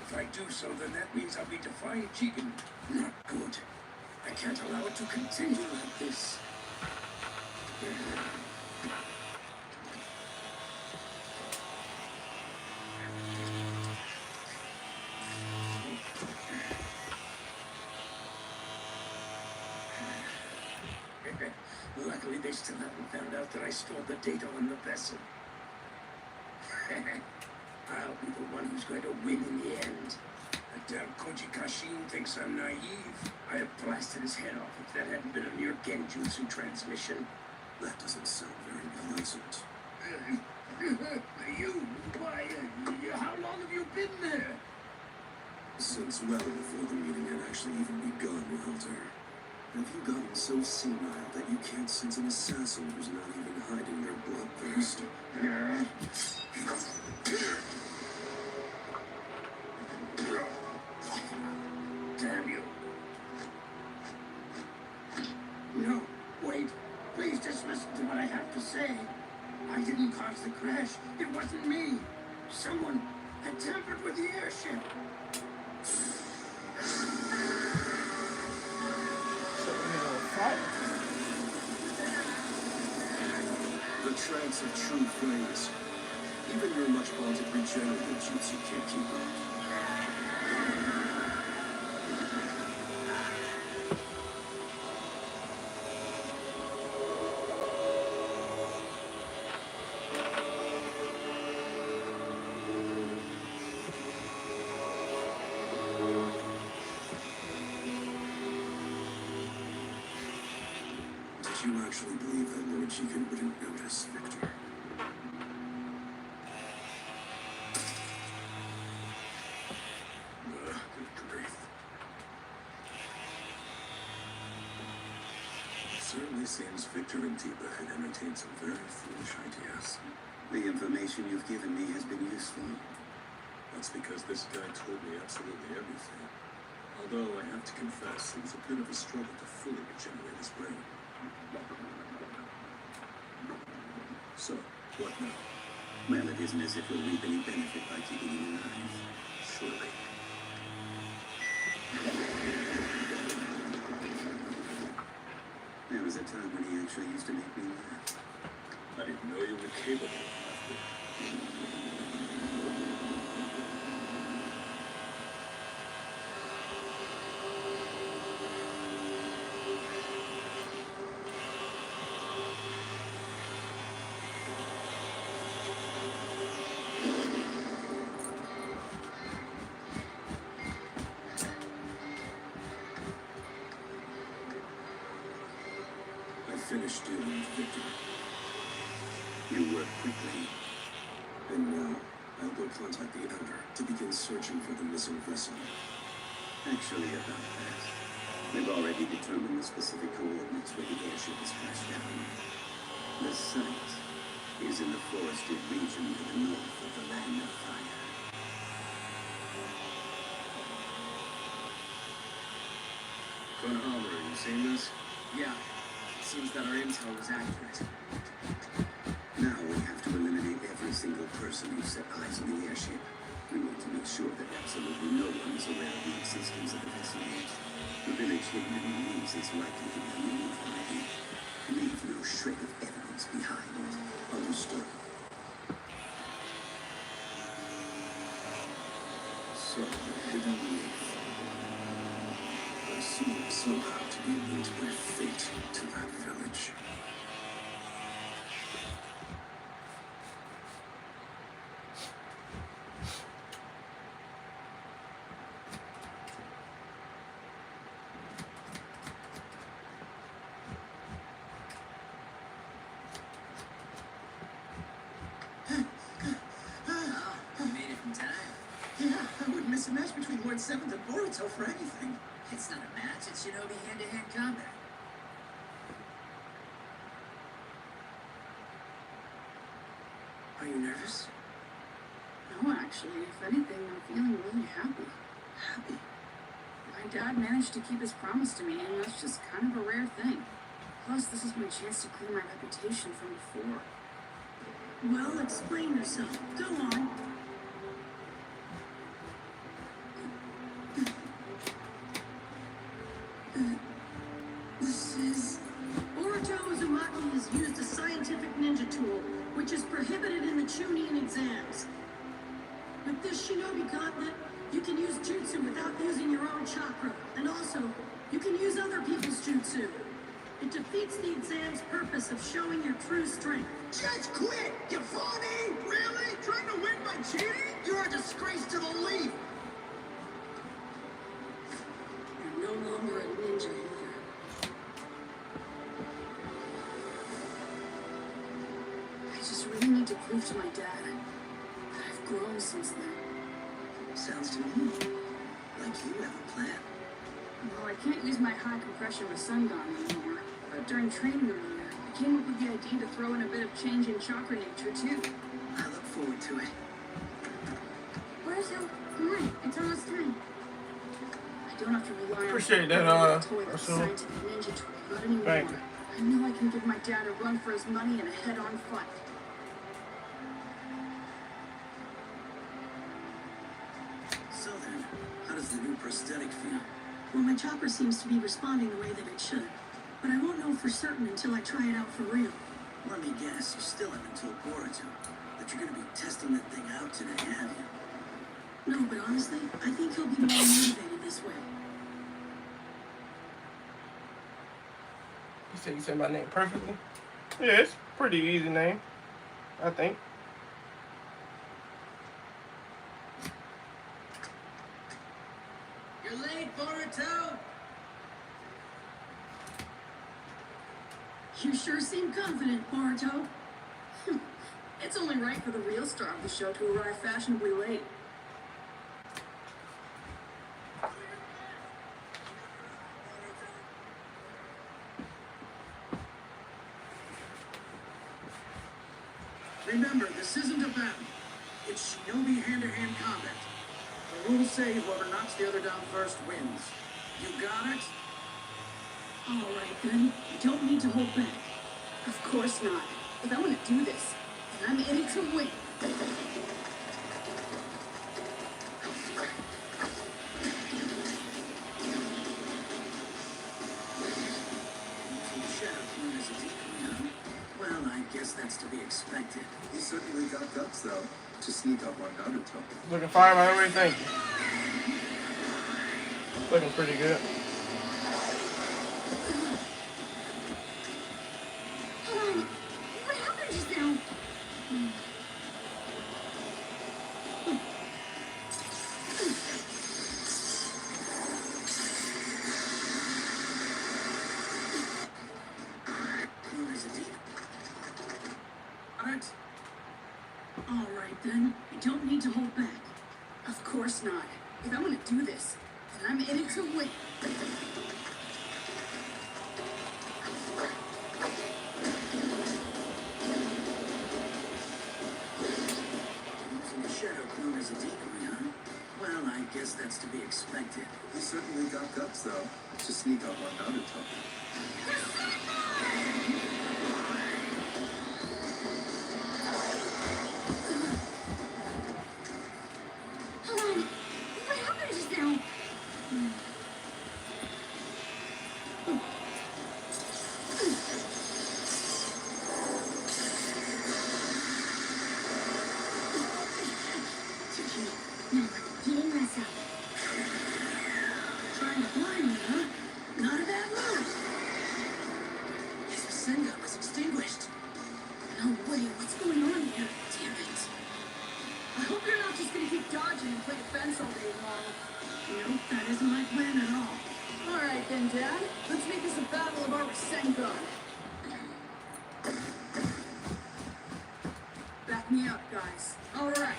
if I do so, then that means I'll be defying Jigen. Not good. I can't allow it to continue like this. Luckily, they still haven't found out that I stored the data on the vessel. I'll be the one who's going to win in the end. That damn Koji Kashin thinks I'm naive. I have blasted his head off if that hadn't been a mere genjutsu transmission. That doesn't sound very pleasant. Why, how long have you been there? Since well before the meeting had actually even begun, Elder. Have you gotten so senile that you can't sense an assassin who's not even hiding their bloodthirst? Damn you. No, wait. Please just listen to what I have to say. I didn't cause the crash. It wasn't me. Someone had tampered with the airship. So, fight. The trance of true flames. Even your much vaunted regenerative jutsu can't keep up. Did you actually believe that Lord Jigen wouldn't notice, Victor? Good grief. It certainly seems Victor and Tiba had entertained some very foolish ideas. The information you've given me has been useful. That's because this guy told me absolutely everything. Although I have to confess, it was a bit of a struggle to fully regenerate his brain. So, what now? Well, it isn't as if we'll reap any benefit by keeping him alive. Surely. There was a time when he actually used to make me laugh. I didn't know you were capable of that. Finished dealing with Victor. You work quickly. And now, I'll go contact the Elder to begin searching for the missing vessel. Actually, about that. We've already determined the specific coordinates. saying this? Yeah, it seems that our intel was accurate. Now we have to eliminate every single person who set eyes on the airship. We want to make sure that absolutely no one is aware of the existence of the vessel. The village hidden in the leaves is likely to be removed already. Leave no shred of evidence behind. Understood? So, the hidden leaf. I seem somehow to be linked by fate to that village. You made it in time. Yeah, I wouldn't miss a match between Lord Seventh and Boruto for anything. It's not a match, it's Shinobi hand-to-hand combat. Are you nervous? No, actually, if anything, I'm feeling really happy. Happy? My dad managed to keep his promise to me, and that's just kind of a rare thing. Plus, this is my chance to clear my reputation from before. Well, explain yourself. Go on. This is... Boruto Uzumaki has used a scientific ninja tool, which is prohibited in the Chunin exams. With this shinobi gauntlet, you can use jutsu without using your own chakra. And also, you can use other people's jutsu. It defeats the exam's purpose of showing your true strength. Just quit! You phony! Really? Trying to win by cheating? You're a disgrace to the league! You're no longer a ninja either. I just really need to prove to my dad that I've grown since then. Sounds to me like you have a plan. Well, I can't use my high compression with Sungon anymore, but during training earlier, I came up with the idea to throw in a bit of change in chakra nature too. I look forward to it. Boruto, come on, it's almost time. I don't have to rely on Appreciate that, a toy with a Russell. scientific ninja tool, not anymore. Thank you. I know I can give my dad a run for his money and a head-on fight. So then, how does the new prosthetic feel? Well, my chakra seems to be responding the way that it should. But I won't know for certain until I try it out for real. Let me guess, you still haven't told Boruto that you're gonna be testing that thing out today, have you? No, but honestly, I think he'll be more motivated this way. You said my name perfectly? Yeah, it's a pretty easy name, I think. You're late, Boruto! You sure seem confident, Boruto. It's only right for the real star of the show to arrive fashionably late. Remember, this isn't a battle. It's shinobi hand-to-hand combat. The rules say whoever knocks the other down first wins. You got it? All right, then. You don't need to hold back. Of course not. If I want to do this, then I'm in it to win. Well, I guess that's to be expected. He certainly got guts, though, to sneak up on Naruto. Looking fine by the way, thank you. Looking pretty good. What happened just now? All right, then. You don't need to hold back. Of course not. If I want to do this, then I'm in it to win. Using the shadow clone as a decoy, huh? Well, I guess that's to be expected. He certainly got guts, though, to sneak up on Naruto. Hey, what's going on here? Damn it. I hope you're not just gonna keep dodging and play defense all day long. Nope, that isn't my plan at all. Alright then, Dad. Let's make this a battle of our Rasengan. Back me up, guys. Alright.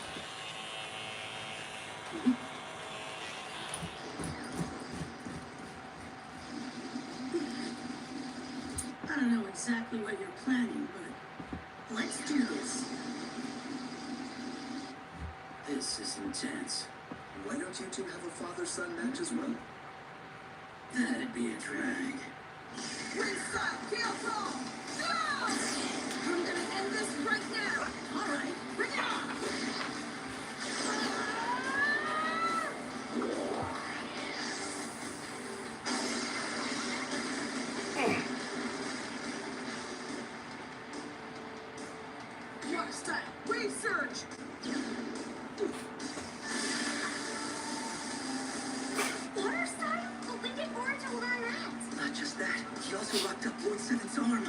I don't know exactly what you're planning, but let's do this. This is intense. Why don't you two have a father-son match as well? That'd be a drag. Freestyle, Kyoto! Go! I'm gonna end this right now. Alright, bring it on! Water style, wave surge! Water style? But we did more to learn that. Not just that, he also locked up Lord Seven's arm.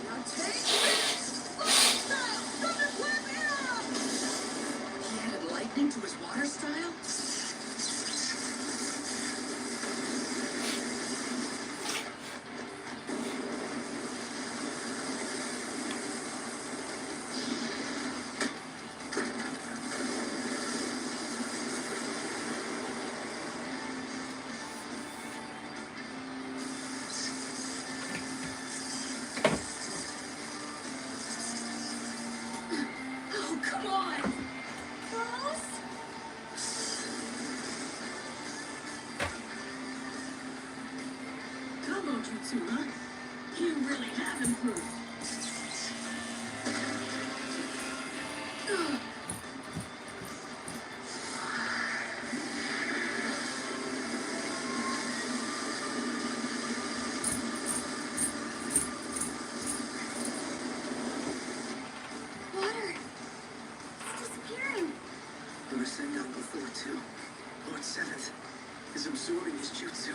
Now take this! Water style, thunderclap him! He added lightning to his water style? Oh, come on! Close? Combo jutsu, huh? You really have improved. Ugh. Water. It's disappearing. The Rasengan before, too. Lord Seventh is absorbing his jutsu.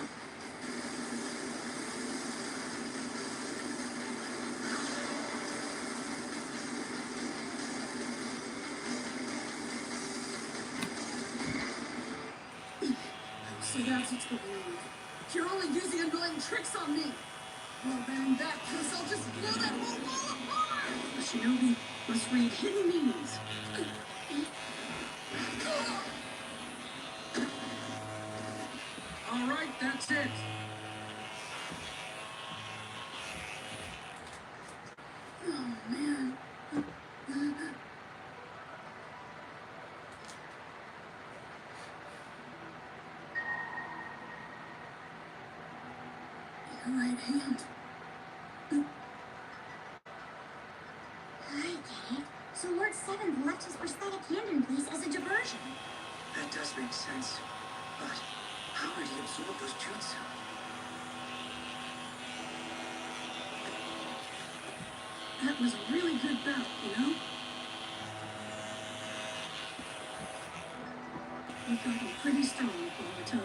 So that's what's going on. You're only using annoying tricks on me. Well, then in that case, I'll just blow that whole wall apart! The shinobi must read hidden meanings. Alright, that's it. Oh, man. Your right hand. I get it. So Lord Seven left his prosthetic hand in place as a diversion. That does make sense. But how did he absorb those jutsu? That was a really good bout, you know? You've gotten pretty strong, Boruto.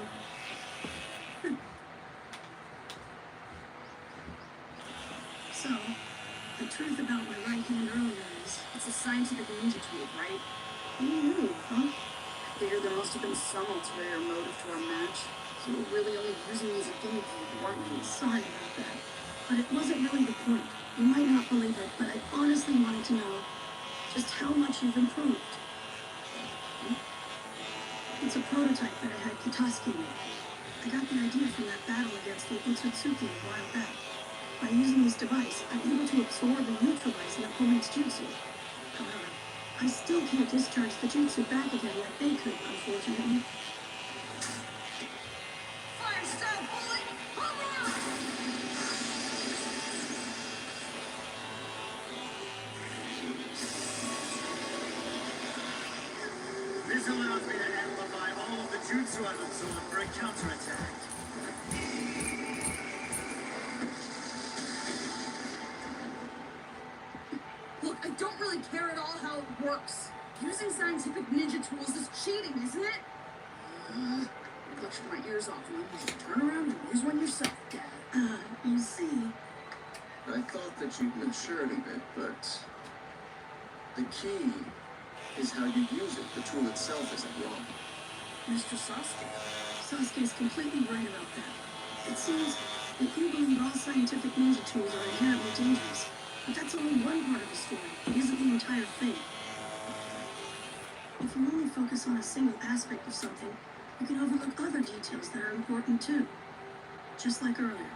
So, the truth about my right hand earlier is, It's a scientific ninja tool, right? you knew, huh? I figured there must have been some ulterior motive to our match. You were really only using me as a guinea pig, weren't you? Sorry about that. But it wasn't really the point. You might not believe it, but I honestly wanted to know just how much you've improved. It's a prototype that I had Kitaski make. I got the idea from that battle against the Utsutsuki a while back. By using this device, I'm able to absorb and neutralize an opponent's jutsu. However, I still can't discharge the jutsu back again like they could, unfortunately. Fire style bullet! Home run! This allows me to amplify all of the jutsu I've absorbed for a counterattack. Look, I don't really care at all how it works. Using scientific ninja tools is cheating, isn't it? Lecture my ears off and you should turn around and use one yourself, Dad. You see. I thought that you'd matured a bit, but the key is how you use it. The tool itself isn't wrong. Mr. Sasuke. Sasuke's completely right about that. It seems that you believe all scientific ninja tools are inherently dangerous, but that's only one part of the story. It isn't the entire thing. If you only focus on a single aspect of something, you can overlook other details that are important too. Just like earlier,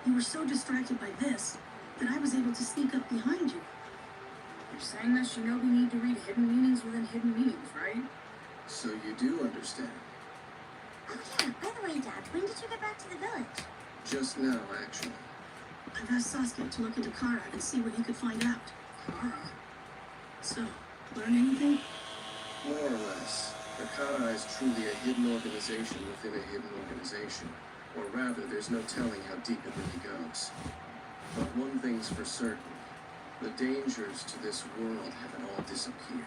you were so distracted by this that I was able to sneak up behind you. You're saying that shinobi need to read hidden meanings within hidden meanings, right? So you do understand. Oh yeah, by the way, Dad, when did you get back to the village? Just now, actually. I've asked Sasuke to look into Kara and see what he could find out. Kara. So, learn anything? More or less. The Kara is truly a hidden organization within a hidden organization. Or rather, there's no telling how deep it really goes. But one thing's for certain. The dangers to this world haven't all disappeared.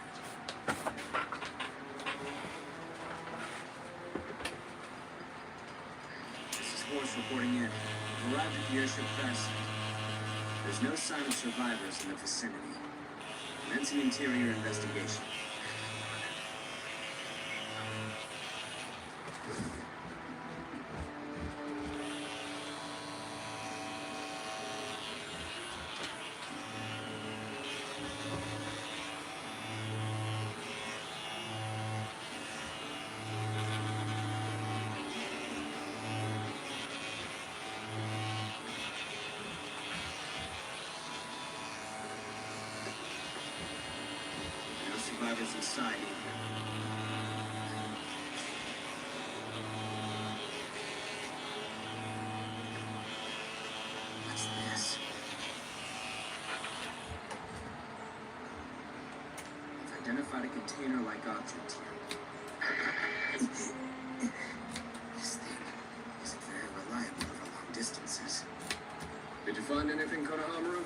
This is Horse reporting in. We've arrived at the airship crash site. There's no sign of survivors in the vicinity. Commence an interior investigation. No survivors inside either. What's this? I've identified a container-like object here. This thing isn't very reliable over long distances. Did you find anything, Konohamaru?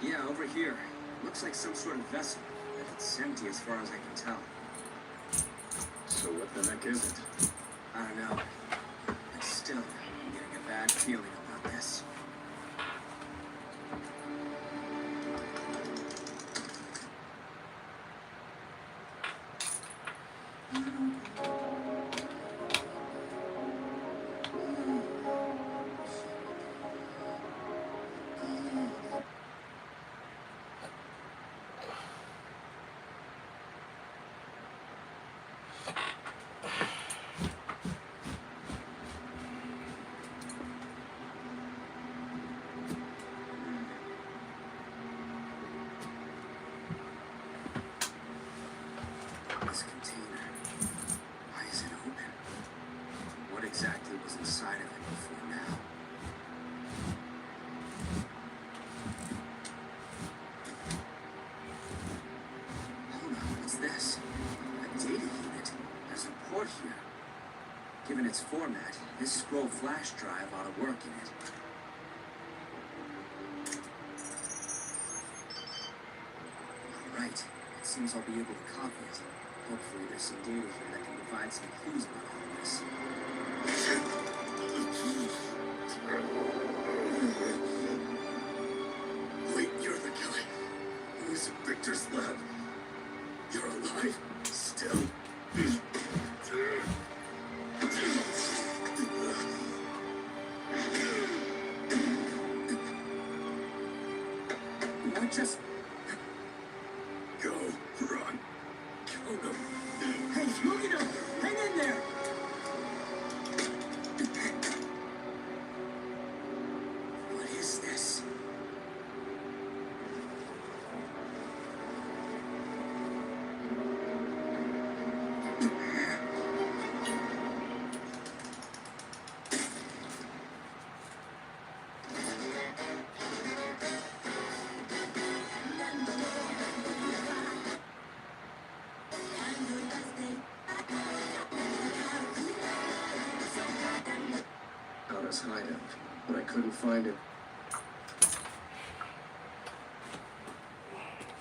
Yeah, over here. Looks like some sort of vessel. But it's empty as far as I can tell. So what the heck is it? I don't know. But still, I'm getting a bad feeling about this. This container. Why is it open? What exactly was inside of it before now? Hold on, what's this? A data unit. There's a port here. Given its format, this scroll flash drive ought to work in it. Right. It seems I'll be able to copy it. Hopefully there's some data here that can provide some clues about all of this. Wait, you're the guy who was in Victor's lab. You're alive still. What just... Go, run. Kill them. Hey, Smokey, hang in there! What is this? Kara's hideout, but I couldn't find it.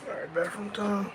Alright, back from town.